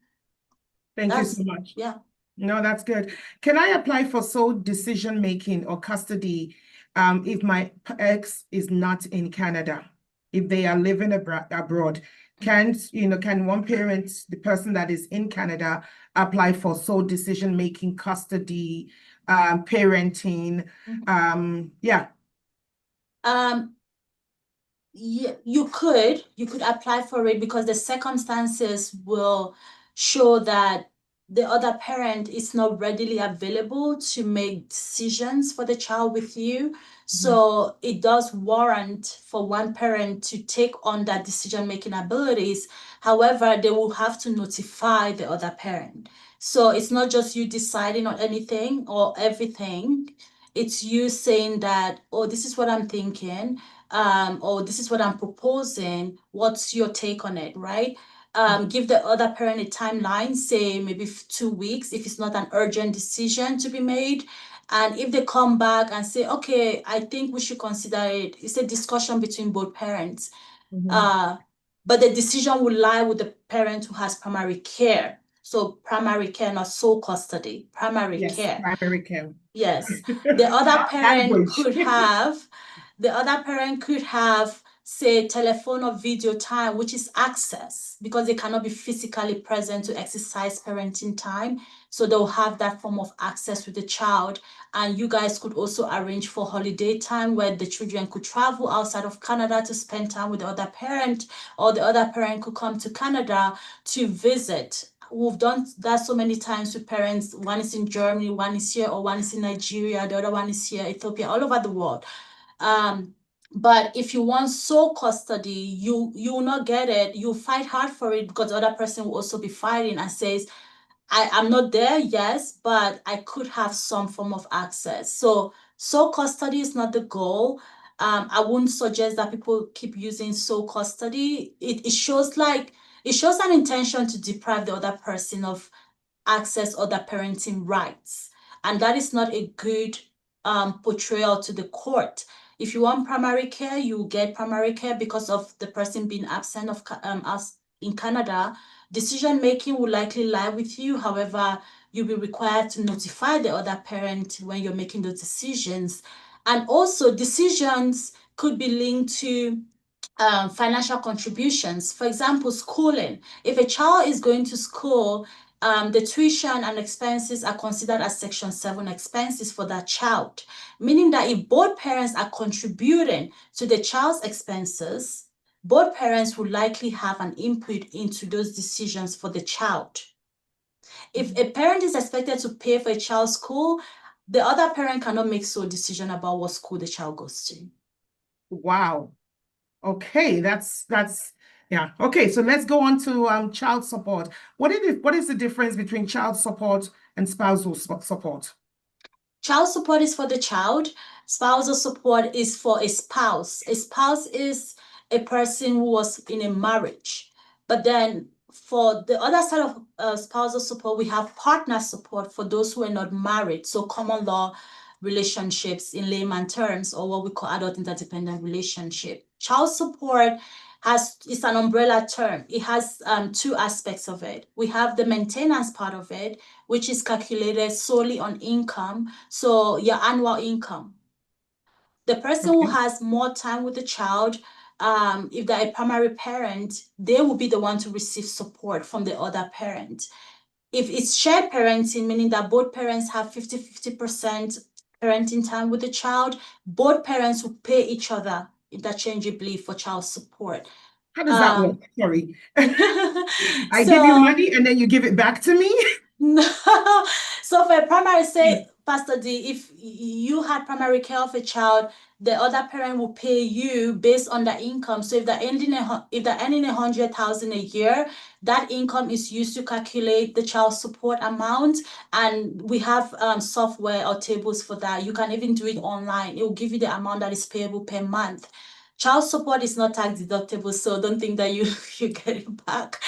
Thank you so much. Yeah. No, that's good. Can I apply for sole decision making or custody if my ex is not in Canada, if they are living abroad? Can one parent, the person that is in Canada, apply for sole decision making, custody, parenting? Yeah. Yeah, you could apply for it, because the circumstances will show that the other parent is not readily available to make decisions for the child with you. So it does warrant for one parent to take on that decision-making abilities. However, they will have to notify the other parent. So it's not just you deciding on anything or everything. It's you saying that, oh, this is what I'm thinking, or this is what I'm proposing. What's your take on it, right? Give the other parent a timeline, say maybe 2 weeks, if it's not an urgent decision to be made. And if they come back and say, okay, I think we should consider it, it's a discussion between both parents. But the decision will lie with the parent who has primary care. So primary care, not sole custody, primary care. Primary care. Yes. The other parent could have, say, telephone or video time, which is access, because they cannot be physically present to exercise parenting time. So they'll have that form of access with the child. And you guys could also arrange for holiday time where the children could travel outside of Canada to spend time with the other parent, or the other parent could come to Canada to visit. We've done that so many times with parents. One is in Germany, one is here, or one is in Nigeria, the other one is here, Ethiopia, all over the world. But if you want sole custody, you will not get it. You fight hard for it, because the other person will also be fighting and says, I'm not there, yes, but I could have some form of access. So sole custody is not the goal. I wouldn't suggest that people keep using sole custody. It shows an intention to deprive the other person of access other parenting rights. And that is not a good portrayal to the court. If you want primary care, you get primary care because of the person being absent of us in Canada. Decision making will likely lie with you. However, you'll be required to notify the other parent when you're making those decisions. And also, decisions could be linked to financial contributions. For example, schooling. If a child is going to school, the tuition and expenses are considered as Section 7 expenses for that child, meaning that if both parents are contributing to the child's expenses, both parents will likely have an input into those decisions for the child. If a parent is expected to pay for a child's school, the other parent cannot make sole decision about what school the child goes to. Wow. Okay, that's yeah. Okay, so let's go on to child support. What is the difference between child support and spousal support? Child support is for the child. Spousal support is for a spouse. A spouse is a person who was in a marriage. But then for the other side of spousal support, we have partner support for those who are not married. So common law relationships in layman terms, or what we call adult interdependent relationship. Child support it's an umbrella term. It has two aspects of it. We have the maintenance part of it, which is calculated solely on income. So your annual income. The person who has more time with the child, if they're a primary parent, they will be the one to receive support from the other parent. If it's shared parenting, meaning that both parents have 50% parenting time with the child, both parents will pay each other interchangeably for child support. How does that work? Sorry. I give you So, money and then you give it back to me? so for a primary, say, Pastor D, if you had primary care of a child, the other parent will pay you based on the income. So if they're earning 100,000 a year, that income is used to calculate the child support amount. And we have software or tables for that. You can even do it online. It will give you the amount that is payable per month. Child support is not tax deductible, so don't think that you get it back.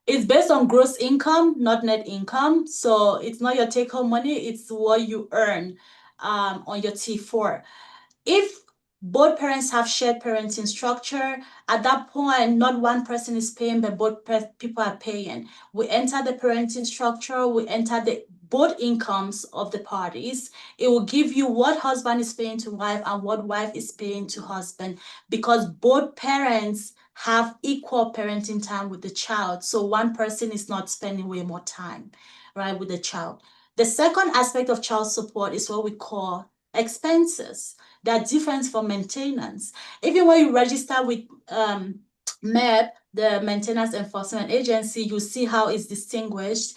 It's based on gross income, not net income. So it's not your take-home money, it's what you earn on your T4. If both parents have shared parenting structure, at that point, not one person is paying, but both people are paying. We enter the parenting structure, we enter the both incomes of the parties. It will give you what husband is paying to wife and what wife is paying to husband, because both parents have equal parenting time with the child. So one person is not spending way more time, right, with the child. The second aspect of child support is what we call expenses. That difference for maintenance. Even when you register with MEP, the Maintenance Enforcement Agency, you see how it's distinguished.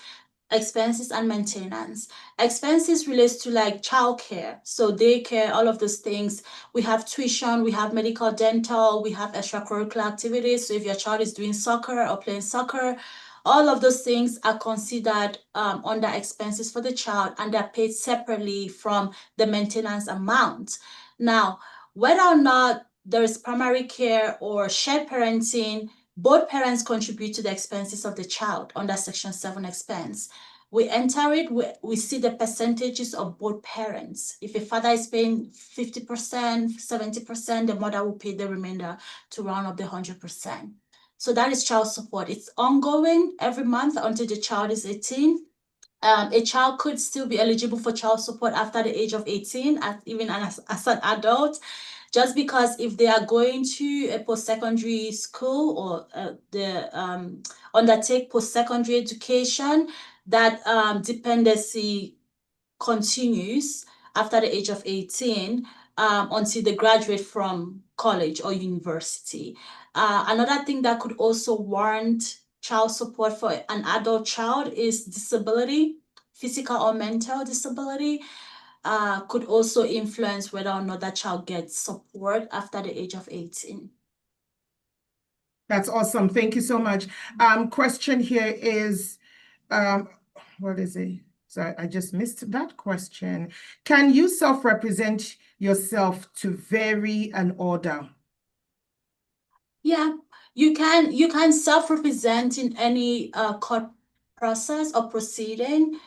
Expenses and maintenance. Expenses relates to like childcare, so daycare, all of those things. We have tuition, we have medical, dental, we have extracurricular activities. So if your child is doing soccer or playing soccer, all of those things are considered under expenses for the child, and they're paid separately from the maintenance amount. Now, whether or not there is primary care or shared parenting, both parents contribute to the expenses of the child under Section 7 expense. We enter it, we see the percentages of both parents. If a father is paying 50%, 70%, the mother will pay the remainder to round up the 100%. So that is child support. It's ongoing every month until the child is 18. A child could still be eligible for child support after the age of 18, even as an adult, just because if they are going to a post-secondary school or undertake post-secondary education, that dependency continues after the age of 18 until they graduate from college or university. Another thing that could also warrant child support for an adult child is disability, physical or mental disability. Could also influence whether or not that child gets support after the age of 18. That's awesome. Thank you so much. Question here is, what is it? So I just missed that question. Can you self-represent yourself to vary an order? Yeah, you can self-represent in any court process or proceeding.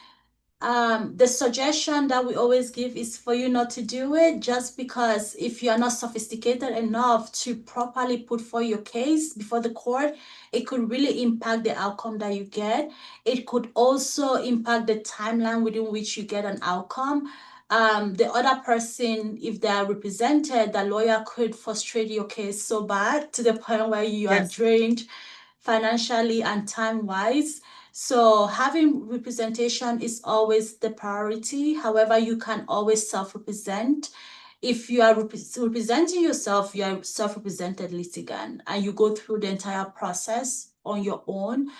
The suggestion that we always give is for you not to do it, just because if you are not sophisticated enough to properly put for your case before the court, it could really impact the outcome that you get. It could also impact the timeline within which you get an outcome. The other person, if they are represented, the lawyer could frustrate your case so bad to the point where you are drained financially and time-wise. So having representation is always the priority. However, you can always self-represent. If you are representing yourself, you are self-represented litigant, and you go through the entire process on your own.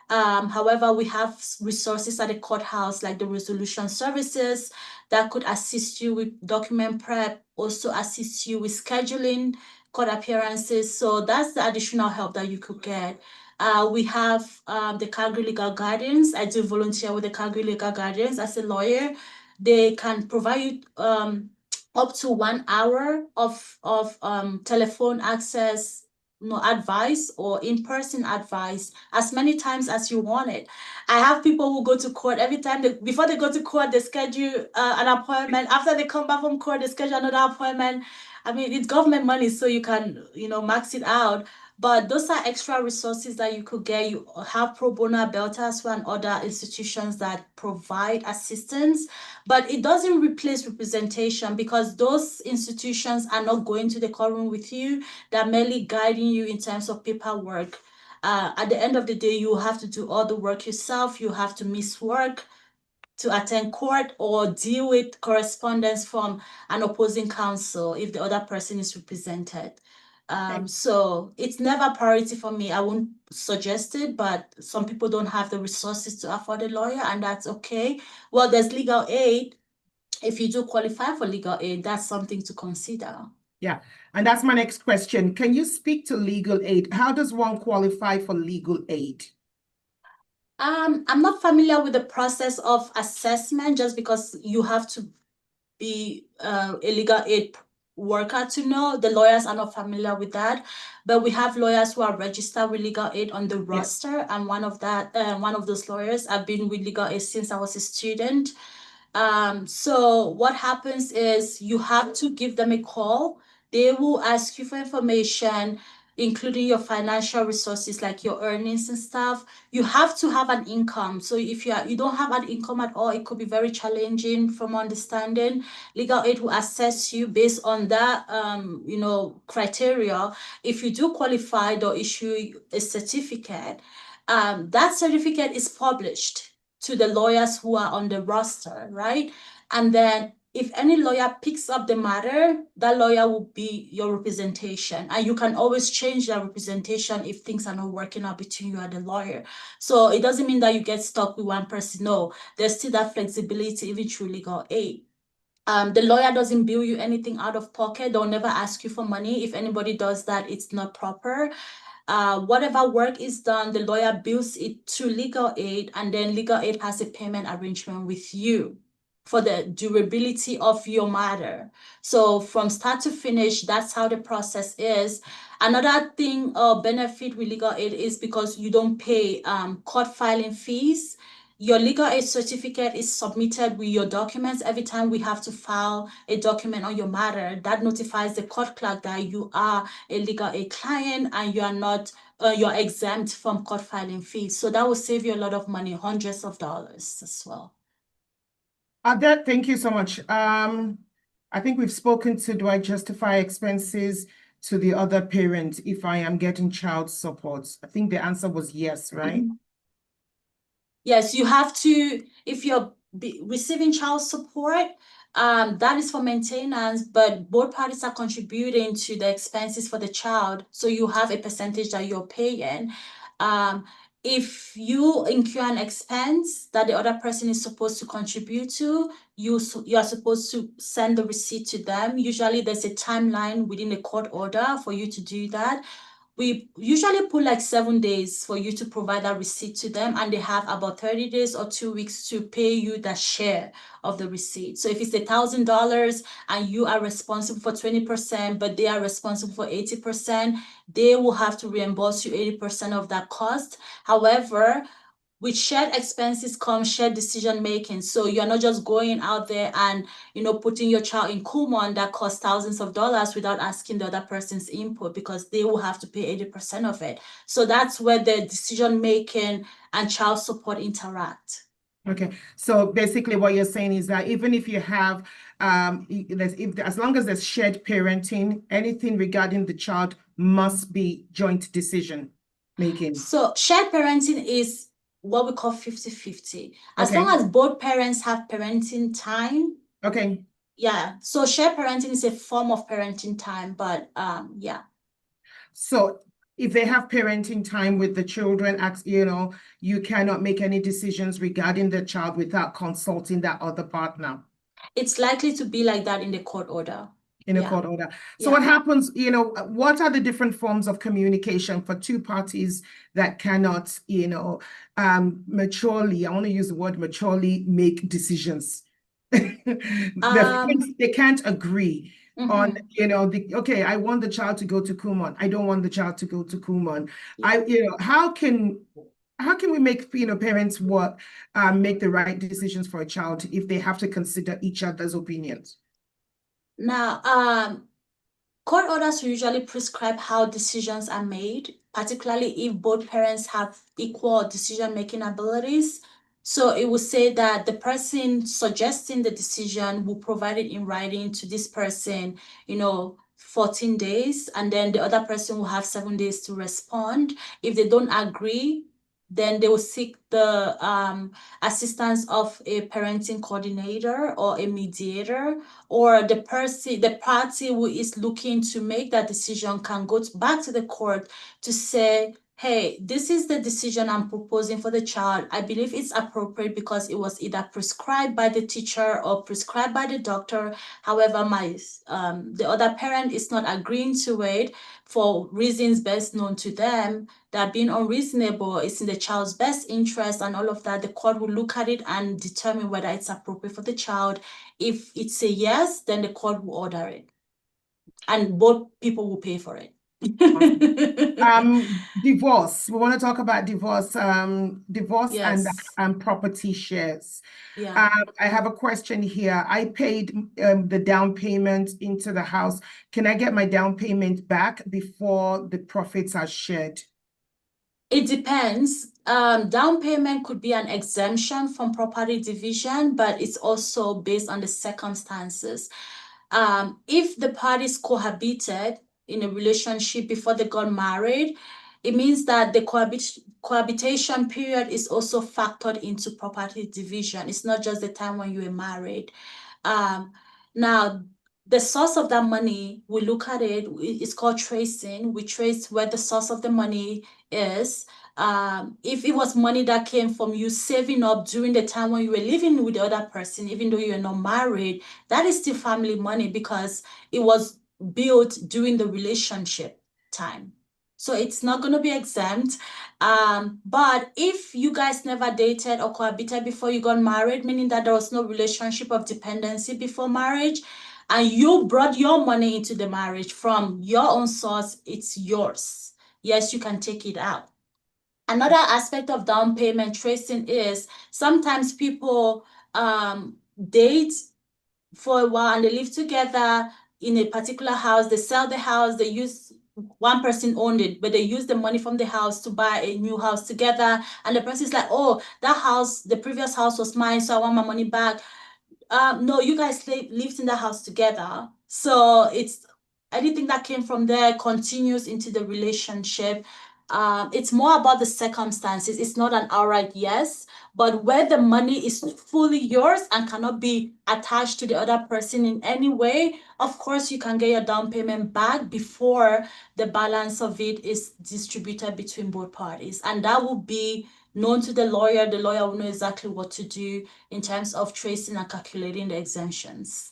However, we have resources at the courthouse like the resolution services that could assist you with document prep, also assist you with scheduling court appearances. So that's the additional help that you could get. We have the Calgary Legal Guardians. I do volunteer with the Calgary Legal Guardians as a lawyer. They can provide you up to 1 hour of telephone access advice or in-person advice as many times as you want it. I have people who go to court every time before they go to court, they schedule an appointment. After they come back from court, they schedule another appointment. I mean, it's government money, so you can, max it out. But those are extra resources that you could get. You have pro bono belters and other institutions that provide assistance, but it doesn't replace representation because those institutions are not going to the courtroom with you. They're merely guiding you in terms of paperwork. At the end of the day, you have to do all the work yourself. You have to miss work to attend court or deal with correspondence from an opposing counsel if the other person is represented. So it's never a priority for me. I won't suggest it, but some people don't have the resources to afford a lawyer, and that's okay. Well, there's legal aid. If you do qualify for legal aid, that's something to consider. Yeah, and that's my next question. Can you speak to legal aid? How does one qualify for legal aid? I'm not familiar with the process of assessment just because you have to be a legal aid worker to know. The lawyers are not familiar with that, but we have lawyers who are registered with legal aid on the roster. And one of those lawyers, I've been with legal aid since I was a student. So what happens is you have to give them a call. They will ask you for information, including your financial resources like your earnings and stuff. You have to have an income. So if you don't have an income at all, it could be very challenging from understanding. Legal aid will assess you based on that criteria. If you do qualify, they'll issue a certificate. That certificate is published to the lawyers who are on the roster, right? And then if any lawyer picks up the matter, that lawyer will be your representation. And you can always change that representation if things are not working out between you and the lawyer. So it doesn't mean that you get stuck with one person. No, there's still that flexibility even through legal aid. The lawyer doesn't bill you anything out of pocket. They'll never ask you for money. If anybody does that, it's not proper. Whatever work is done, the lawyer bills it to legal aid, and then legal aid has a payment arrangement with you for the durability of your matter. So from start to finish, that's how the process is. Another thing benefit with legal aid is because you don't pay court filing fees. Your legal aid certificate is submitted with your documents. Every time we have to file a document on your matter, that notifies the court clerk that you are a legal aid client and you are not, you're exempt from court filing fees. So that will save you a lot of money, hundreds of dollars as well. Thank you so much. I think we've spoken to, do I justify expenses to the other parent if I am getting child support? I think the answer was yes, right? Yes, you have to, if you're receiving child support, that is for maintenance, but both parties are contributing to the expenses for the child. So you have a percentage that you're paying. If you incur an expense that the other person is supposed to contribute to, you are supposed to send the receipt to them. Usually there's a timeline within a court order for you to do that. We usually put like 7 days for you to provide that receipt to them, and they have about 30 days or 2 weeks to pay you the share of the receipt. So if it's $1,000 and you are responsible for 20%, but they are responsible for 80%, they will have to reimburse you 80% of that cost. However, with shared expenses comes shared decision making. So you're not just going out there and putting your child in Kumon that costs thousands of dollars without asking the other person's input, because they will have to pay 80% of it. So that's where the decision making and child support interact. Okay, so basically what you're saying is that even if you have, as long as there's shared parenting, anything regarding the child must be joint decision making. So shared parenting is what we call 50-50. As Okay. long as both parents have parenting time. Okay. Yeah, so shared parenting is a form of parenting time, but yeah. So if they have parenting time with the children, you cannot make any decisions regarding the child without consulting that other partner. It's likely to be like that in the court order. In a court order. So what happens, what are the different forms of communication for two parties that cannot, maturely, I want to use the word maturely, make decisions? They can't agree. on, Mm-hmm. okay, I want the child to go to Kumon. I don't want the child to go to Kumon. Yeah. How can we make, parents make the right decisions for a child if they have to consider each other's opinions? Now, court orders usually prescribe how decisions are made, particularly if both parents have equal decision-making abilities. So it will say that the person suggesting the decision will provide it in writing to this person, 14 days, and then the other person will have 7 days to respond. If they don't agree, then they will seek the assistance of a parenting coordinator or a mediator, or the party who is looking to make that decision can go back to the court to say, hey, this is the decision I'm proposing for the child. I believe it's appropriate because it was either prescribed by the teacher or prescribed by the doctor. However, the other parent is not agreeing to it for reasons best known to them, that being unreasonable is in the child's best interest and all of that. The court will look at it and determine whether it's appropriate for the child. If it's a yes, then the court will order it, and both people will pay for it. Divorce. We want to talk about divorce, divorce and Yes. property shares. Yeah. I have a question here. I paid the down payment into the house. Can I get my down payment back before the profits are shared? It depends. Down payment could be an exemption from property division, but it's also based on the circumstances. If the parties cohabited in a relationship before they got married, it means that the cohabitation period is also factored into property division. It's not just the time when you were married. Um, Now, the source of that money, we look at it, it's called tracing. We trace where the source of the money is. If it was money that came from you saving up during the time when you were living with the other person, even though you're not married, that is still family money because it was built during the relationship time. So it's not going to be exempt. But if you guys never dated or cohabited before you got married, meaning that there was no relationship of dependency before marriage, and you brought your money into the marriage from your own source, it's yours. Yes, you can take it out. Another aspect of down payment tracing is sometimes people date for a while and they live together in a particular house. They sell the house, they use one person owned it, but they use the money from the house to buy a new house together. And the person is like, oh, that house, the previous house was mine, so I want my money back. No, you guys lived in the house together. So it's anything that came from there continues into the relationship. It's more about the circumstances. It's not an outright yes, but where the money is fully yours and cannot be attached to the other person in any way, of course, you can get your down payment back before the balance of it is distributed between both parties. And that will be known to the lawyer. The lawyer will know exactly what to do in terms of tracing and calculating the exemptions.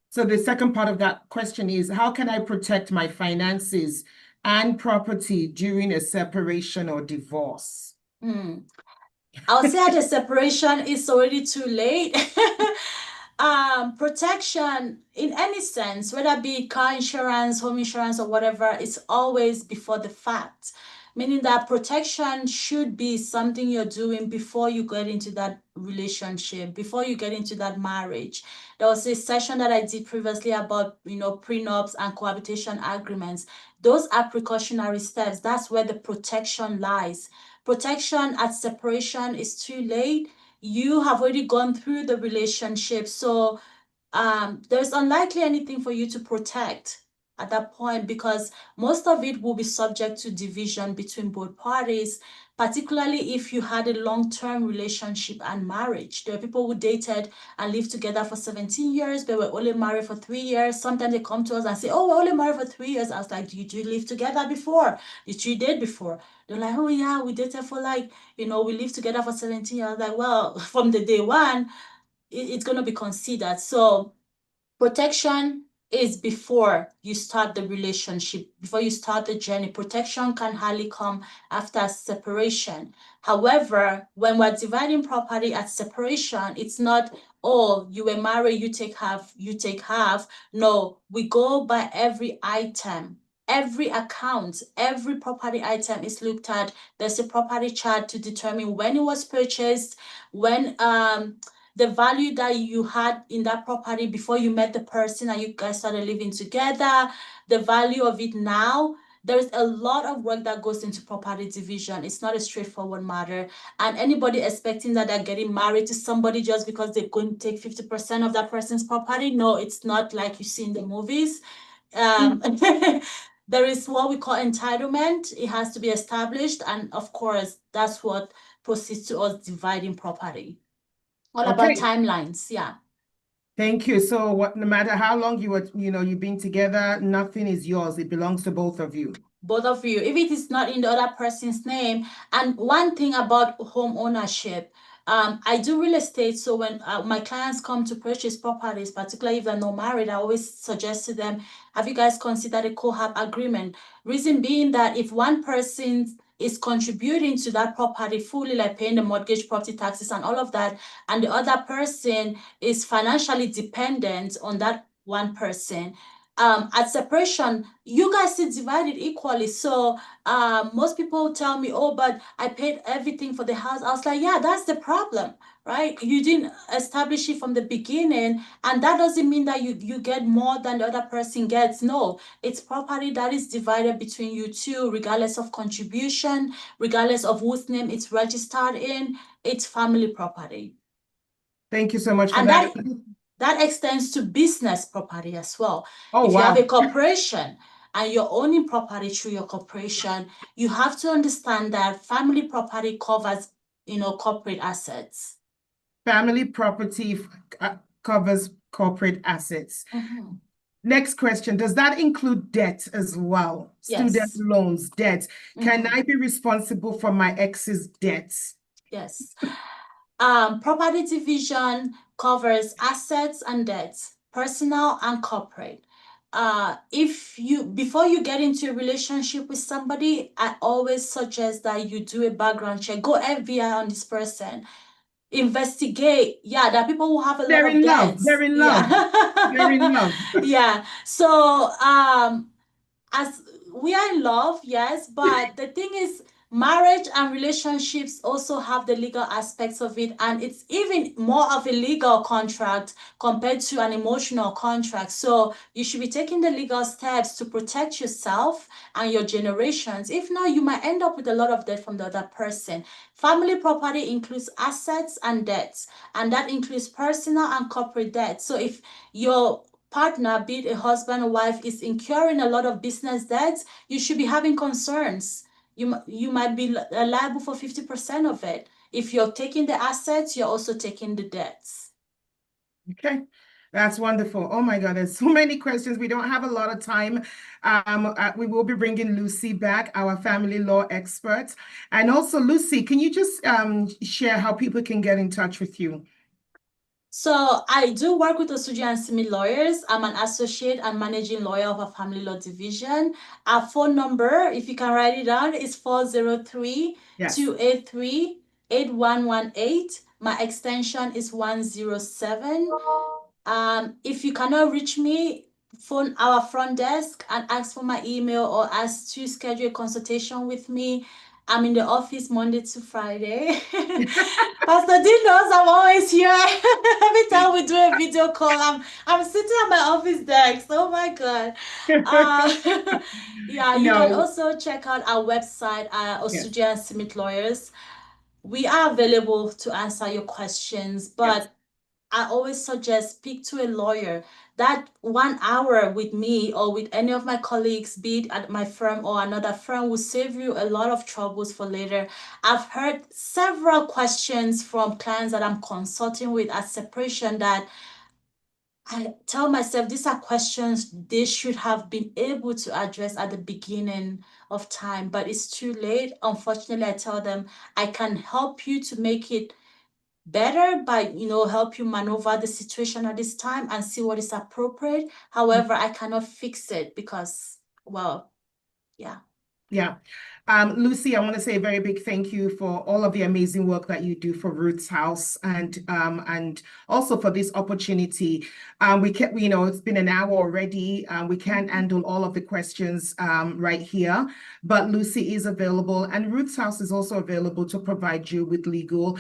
So the second part of that question is, how can I protect my finances and property during a separation or divorce? I would say at a separation, it's already too late. Protection in any sense, whether it be car insurance, home insurance, or whatever, it's always before the fact. Meaning that protection should be something you're doing before you get into that relationship, before you get into that marriage. There was a session that I did previously about, prenups and cohabitation agreements. Those are precautionary steps. That's where the protection lies. Protection at separation is too late. You have already gone through the relationship. So there's unlikely anything for you to protect at that point because most of it will be subject to division between both parties, particularly if you had a long-term relationship and marriage. There are people who dated and lived together for 17 years, but were only married for 3 years. Sometimes they come to us and say, oh, we're only married for 3 years. I was like, did you live together before? Did you date before? They're like, oh yeah, we dated for we lived together for 17 years. I was like, well, from the day one, it's going to be considered. So protection is before you start the relationship, before you start the journey. Protection can hardly come after separation. However, when we're dividing property at separation, it's not, oh, you were married, you take half, you take half. No, we go by every item. Every account, every property item is looked at. There's a property chart to determine when it was purchased, when the value that you had in that property before you met the person and you guys started living together, the value of it now. There's a lot of work that goes into property division. It's not a straightforward matter. And anybody expecting that they're getting married to somebody just because they're going to take 50% of that person's property, no, it's not like you see in the movies. There is what we call entitlement. It has to be established. And of course, that's what proceeds to us dividing property. All about Okay. timelines, yeah. Thank you. So no matter how long you've been together, nothing is yours. It belongs to both of you. Both of you, if it is not in the other person's name. And one thing about home ownership, I do real estate. So when my clients come to purchase properties, particularly if they're not married, I always suggest to them, have you guys considered a cohab agreement? Reason being that if one person is contributing to that property fully, like paying the mortgage, property taxes, and all of that, and the other person is financially dependent on that one person, at separation, you guys still divide it equally. So most people tell me, oh, but I paid everything for the house. I was like, yeah, that's the problem, right? You didn't establish it from the beginning, and that doesn't mean that you get more than the other person gets. No, it's property that is divided between you two, regardless of contribution, regardless of whose name it's registered in. It's family property. Thank you so much for And that. that extends to business property as well. Oh, If you have a wow. corporation and you're owning property through your corporation, you have to understand that family property covers, corporate assets. Family property covers corporate assets. Next question. Does that include debt as well? Student Yes. loans, debt. Can I be responsible for my ex's debts? Yes. Property division covers assets and debts, personal and corporate. Before you get into a relationship with somebody, I always suggest that you do a background check. Go FBI on this person. Investigate. Yeah, there are people who have a lot of debts. They're in love. They're in love. Yeah. So, as we are in love, yes, but the thing is, marriage and relationships also have the legal aspects of it, and it's even more of a legal contract compared to an emotional contract. So you should be taking the legal steps to protect yourself and your generations. If not, you might end up with a lot of debt from the other person. Family property includes assets and debts, and that includes personal and corporate debt. So if your partner, be it a husband or wife, is incurring a lot of business debts, you should be having concerns. You might be liable for 50% of it. If you're taking the assets, you're also taking the debts. Okay. That's wonderful. Oh my God, there's so many questions. We don't have a lot of time. We will be bringing Lucy back, our family law expert. And also, Lucy, can you just share how people can get in touch with you? So I do work with Osuji and Simi lawyers. I'm an associate and managing lawyer of a family law division. Our phone number, if you can write it down, is 403-283-8118. My extension is 107. If you cannot reach me, phone our front desk and ask for my email or ask to schedule a consultation with me. I'm in the office Monday to Friday. Pastor D knows I'm always here. Every time we do a video call, I'm sitting at my office desk. Oh my God. Yeah, you can also check out our website, Osuji and Smith Lawyers. We are available to answer your questions, but I always suggest speak to a lawyer. That 1 hour with me or with any of my colleagues, be it at my firm or another firm, will save you a lot of troubles for later. I've heard several questions from clients that I'm consulting with at separation that I tell myself these are questions they should have been able to address at the beginning of time, but it's too late. Unfortunately, I tell them I can help you to make it better by, help you maneuver the situation at this time and see what is appropriate. However, I cannot fix it because, well, yeah. Yeah. Lucy, I want to say a very big thank you for all of the amazing work that you do for Ruth's House and also for this opportunity. It's been an hour already. We can't handle all of the questions right here, but Lucy is available, and Ruth's House is also available to provide you with legal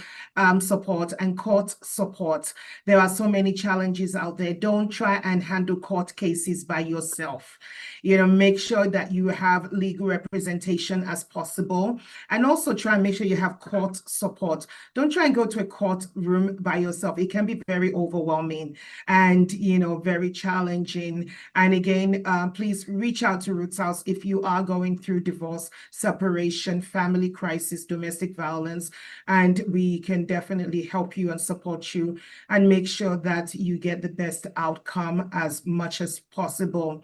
support and court support. There are so many challenges out there. Don't try and handle court cases by yourself. Make sure that you have legal representation as possible, and also try and make sure you have court support. Don't try and go to a courtroom by yourself. It can be very overwhelming and, very challenging. And again, please reach out to Ruth's House if you are going through divorce, separation, family crisis, domestic violence, and we can definitely help you and support you and make sure that you get the best outcome as much as possible.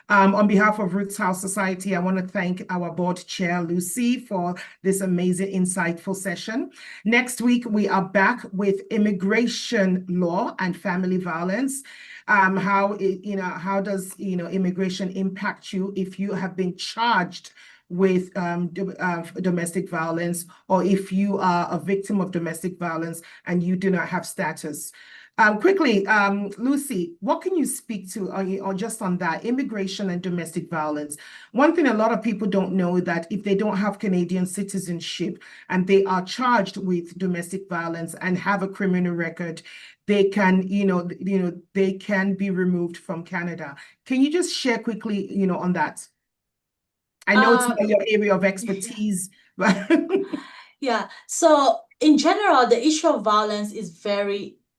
On behalf of Ruth's House Society, I want to thank our board chair, Lucy, for this amazing, insightful session. Next week, we are back with immigration law and family violence. How does, immigration impact you if you have been charged with domestic violence, or if you are a victim of domestic violence and you do not have status? Quickly, Lucy, what can you speak to or just on that, immigration and domestic violence? One thing a lot of people don't know, that if they don't have Canadian citizenship and they are charged with domestic violence and have a criminal record, they can, they can be removed from Canada. Can you just share quickly, on that? I know it's not your area of expertise, but yeah. So in general, the issue of violence is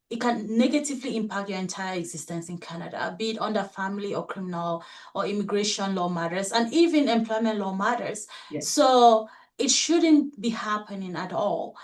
it can negatively impact your entire existence in Canada, be it under family or criminal or immigration law matters, and even employment law matters. Yes. So it shouldn't be happening at all.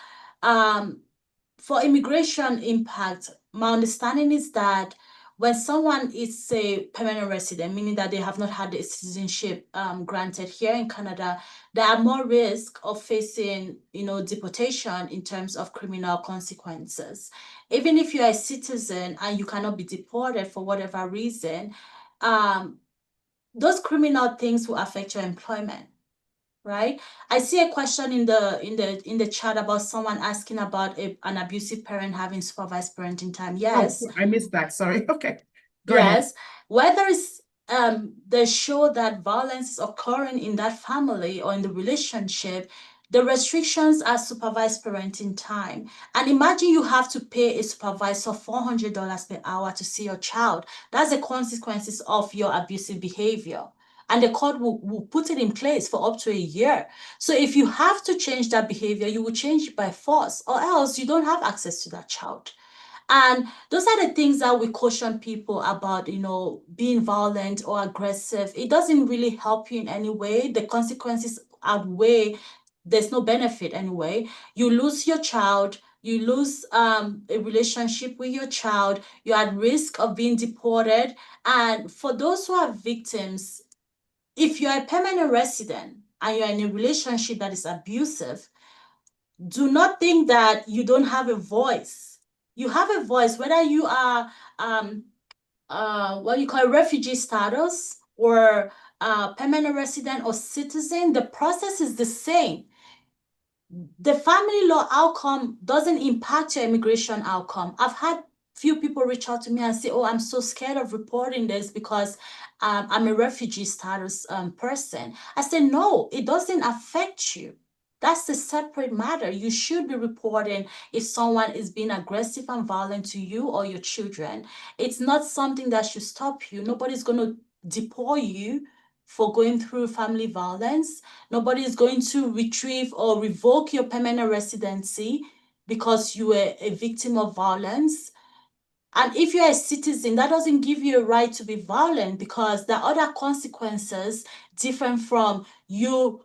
For immigration impact, my understanding is that when someone is a permanent resident, meaning that they have not had the citizenship granted here in Canada, they are more risk of facing, deportation in terms of criminal consequences. Even if you're a citizen and you cannot be deported for whatever reason, those criminal things will affect your employment. Right? I see a question in the chat about someone asking about an abusive parent having supervised parenting time. Yes. Oh, I missed that. Sorry. Okay. Go ahead. Yes. Whether it's they show that violence is occurring in that family or in the relationship, the restrictions are supervised parenting time. And imagine you have to pay a supervisor $400 per hour to see your child. That's the consequences of your abusive behavior. And the court will put it in place for up to a year. So if you have to change that behavior, you will change it by force, or else you don't have access to that child. And those are the things that we caution people about, being violent or aggressive. It doesn't really help you in any way. The consequences outweigh, there's no benefit anyway. You lose your child, you lose a relationship with your child, you're at risk of being deported. And for those who are victims, if you're a permanent resident and you're in a relationship that is abusive, do not think that you don't have a voice. You have a voice, whether you are what you call refugee status or permanent resident or citizen. The process is the same. The family law outcome doesn't impact your immigration outcome. I've had few people reach out to me and say, oh, I'm so scared of reporting this because I'm a refugee status person. I said, no, it doesn't affect you. That's a separate matter. You should be reporting if someone is being aggressive and violent to you or your children. It's not something that should stop you. Nobody's going to deport you for going through family violence. Nobody is going to retrieve or revoke your permanent residency because you were a victim of violence. And if you're a citizen, that doesn't give you a right to be violent, because there are other consequences different from you,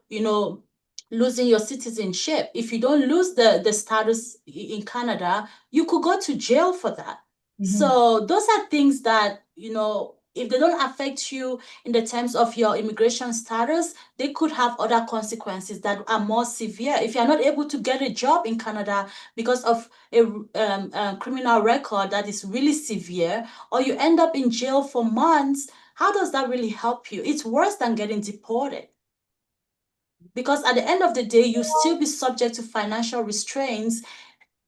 losing your citizenship. If you don't lose the status in Canada, you could go to jail for that. So those are things that, if they don't affect you in the terms of your immigration status, they could have other consequences that are more severe. If you're not able to get a job in Canada because of a criminal record that is really severe, or you end up in jail for months, how does that really help you? It's worse than getting deported. Because at the end of the day, you still be subject to financial restraints,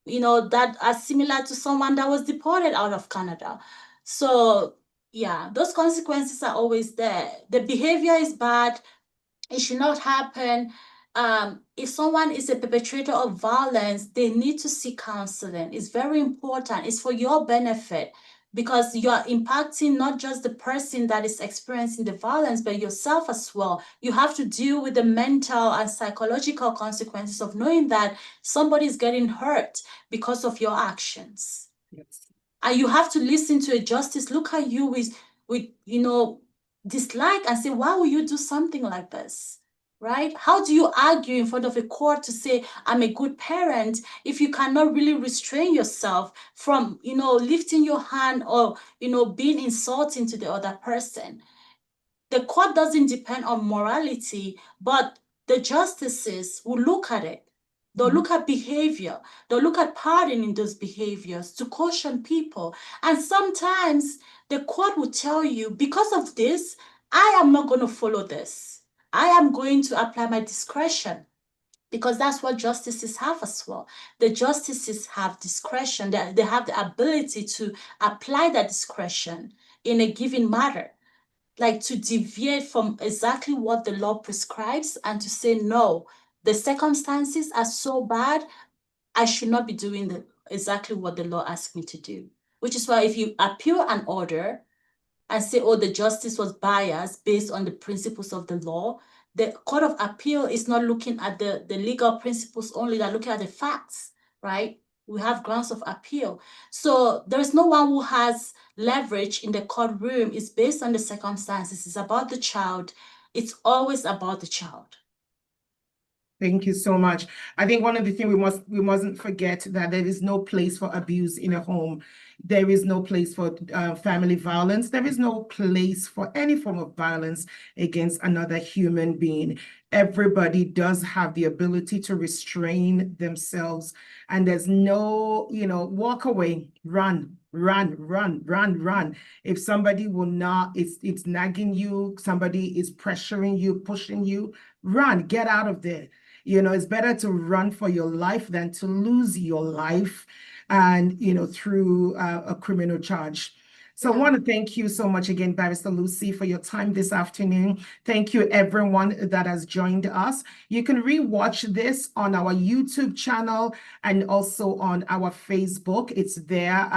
that are similar to someone that was deported out of Canada. So yeah, those consequences are always there. The behavior is bad. It should not happen. If someone is a perpetrator of violence, they need to seek counseling. It's very important. It's for your benefit, because you are impacting not just the person that is experiencing the violence, but yourself as well. You have to deal with the mental and psychological consequences of knowing that somebody is getting hurt because of your actions. Yes. And you have to listen to a justice look at you with dislike and say, why would you do something like this? Right? How do you argue in front of a court to say, I'm a good parent, if you cannot really restrain yourself from, lifting your hand or, being insulting to the other person? The court doesn't depend on morality, but the justices will look at it. They'll look at behavior. They'll look at pardoning those behaviors to caution people. And sometimes the court will tell you, because of this, I am not going to follow this. I am going to apply my discretion, because that's what justices have as well. The justices have discretion. They have the ability to apply that discretion in a given matter, like to deviate from exactly what the law prescribes and to say, no, the circumstances are so bad, I should not be doing exactly what the law asks me to do. Which is why if you appeal an order and say, oh, the justice was biased based on the principles of the law, the Court of Appeal is not looking at the legal principles only, they're looking at the facts, right? We have grounds of appeal. So there is no one who has leverage in the courtroom. It's based on the circumstances. It's about the child. It's always about the child. Thank you so much. I think one of the things we mustn't forget that there is no place for abuse in a home. There is no place for family violence. There is no place for any form of violence against another human being. Everybody does have the ability to restrain themselves, and there's no, walk away, run, run, run, run, run. If somebody will not, it's nagging you, somebody is pressuring you, pushing you, run, get out of there. It's better to run for your life than to lose your life and, through a criminal charge. So I want to thank you so much again, Barrister Lucy, for your time this afternoon. Thank you, everyone that has joined us. You can rewatch this on our YouTube channel and also on our Facebook. It's there,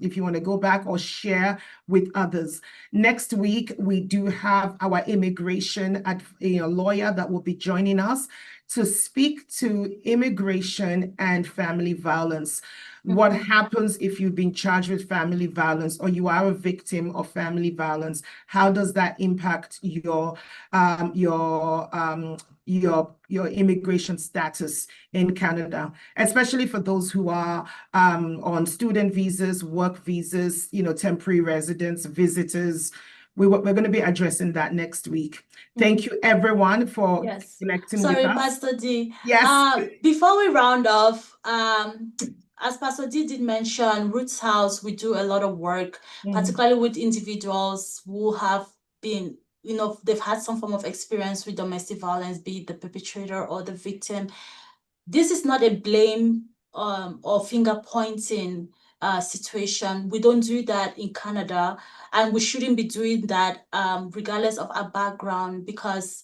if you want to go back or share with others. Next week, we do have our immigration lawyer that will be joining us to speak to immigration and family violence. What happens if you've been charged with family violence or you are a victim of family violence? How does that impact your immigration status in Canada, especially for those who are on student visas, work visas, temporary residents, visitors? We're going to be addressing that next week. Thank you, everyone, for connecting with us. Sorry, Pastor D. Yes. Before we round off, as Pastor D did mention, Ruth's House, we do a lot of work, particularly with individuals who have been, they've had some form of experience with domestic violence, be it the perpetrator or the victim. This is not a blame or finger pointing situation. We don't do that in Canada, and we shouldn't be doing that regardless of our background, because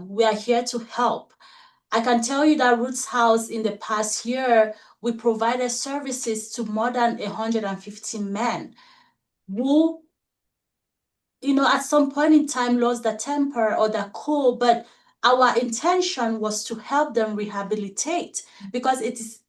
we are here to help. I can tell you that Ruth's House in the past year, we provided services to more than 150 men who, at some point in time lost their temper or their cool, but our intention was to help them rehabilitate, because it is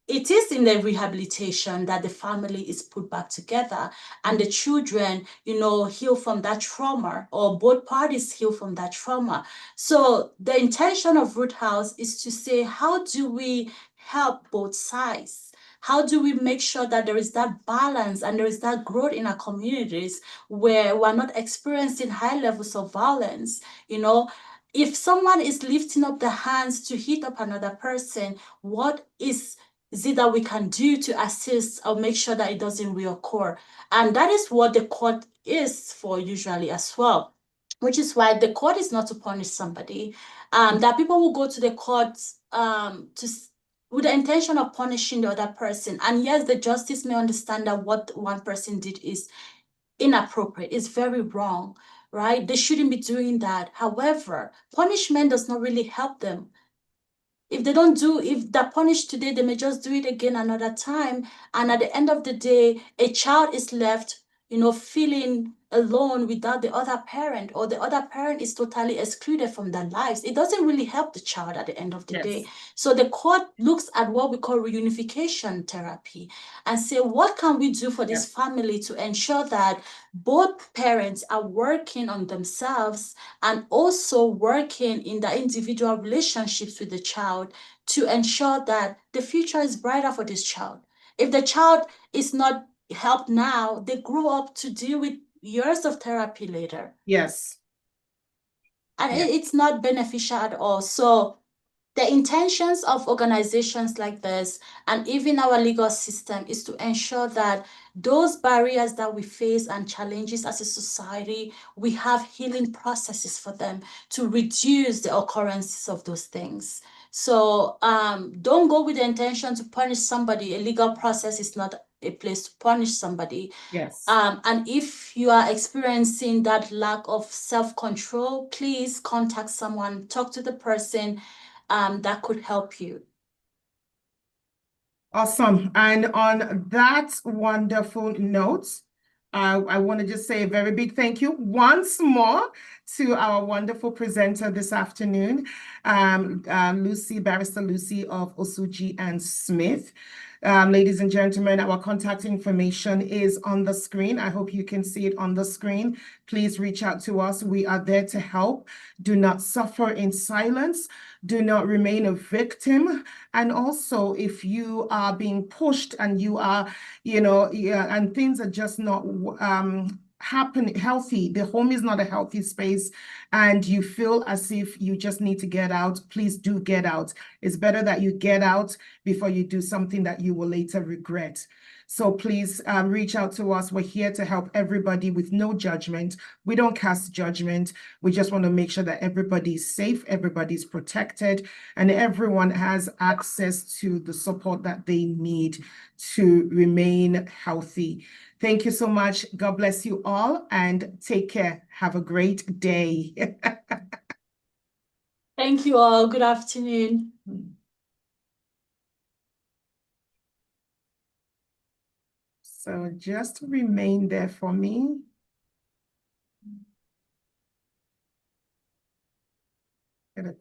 in the rehabilitation that the family is put back together and the children, heal from that trauma, or both parties heal from that trauma. So the intention of Root House is to say, how do we help both sides? How do we make sure that there is that balance and there is that growth in our communities where we're not experiencing high levels of violence? You know, if someone is lifting up their hands to hit up another person, what is it that we can do to assist or make sure that it doesn't reoccur? And that is what the court is for usually as well, which is why the court is not to punish somebody. That people will go to the court with the intention of punishing the other person. And yes, the justice may understand that what one person did is inappropriate, is very wrong, right? They shouldn't be doing that. However, punishment does not really help them. If they're punished today, they may just do it again another time. And at the end of the day, a child is left, feeling alone without the other parent, or the other parent is totally excluded from their lives. It doesn't really help the child at the end of the day. So the court looks at what we call reunification therapy and say, what can we do for this family to ensure that both parents are working on themselves and also working in the individual relationships with the child to ensure that the future is brighter for this child. If the child is not helped now, they grow up to deal with years of therapy later. Yes. And it's not beneficial at all. So the intentions of organizations like this and even our legal system is to ensure that those barriers that we face and challenges as a society, we have healing processes for them to reduce the occurrences of those things. So don't go with the intention to punish somebody. A legal process is not a place to punish somebody. Yes. And if you are experiencing that lack of self-control, please contact someone, talk to the person that could help you. Awesome. And on that wonderful note, I want to just say a very big thank you once more to our wonderful presenter this afternoon, Barrister Lucy of Osuji and Smith. Ladies and gentlemen, our contact information is on the screen. I hope you can see it on the screen. Please reach out to us. We are there to help. Do not suffer in silence. Do not remain a victim. And also, if you are being pushed and you are, and things are just not happen healthy, the home is not a healthy space, and you feel as if you just need to get out, please do get out. It's better that you get out before you do something that you will later regret. So please reach out to us. We're here to help everybody with no judgment. We don't cast judgment. We just want to make sure that everybody's safe, everybody's protected, and everyone has access to the support that they need to remain healthy. Thank you so much. God bless you all and take care. Have a great day. Thank you all. Good afternoon. So just remain there for me. Good.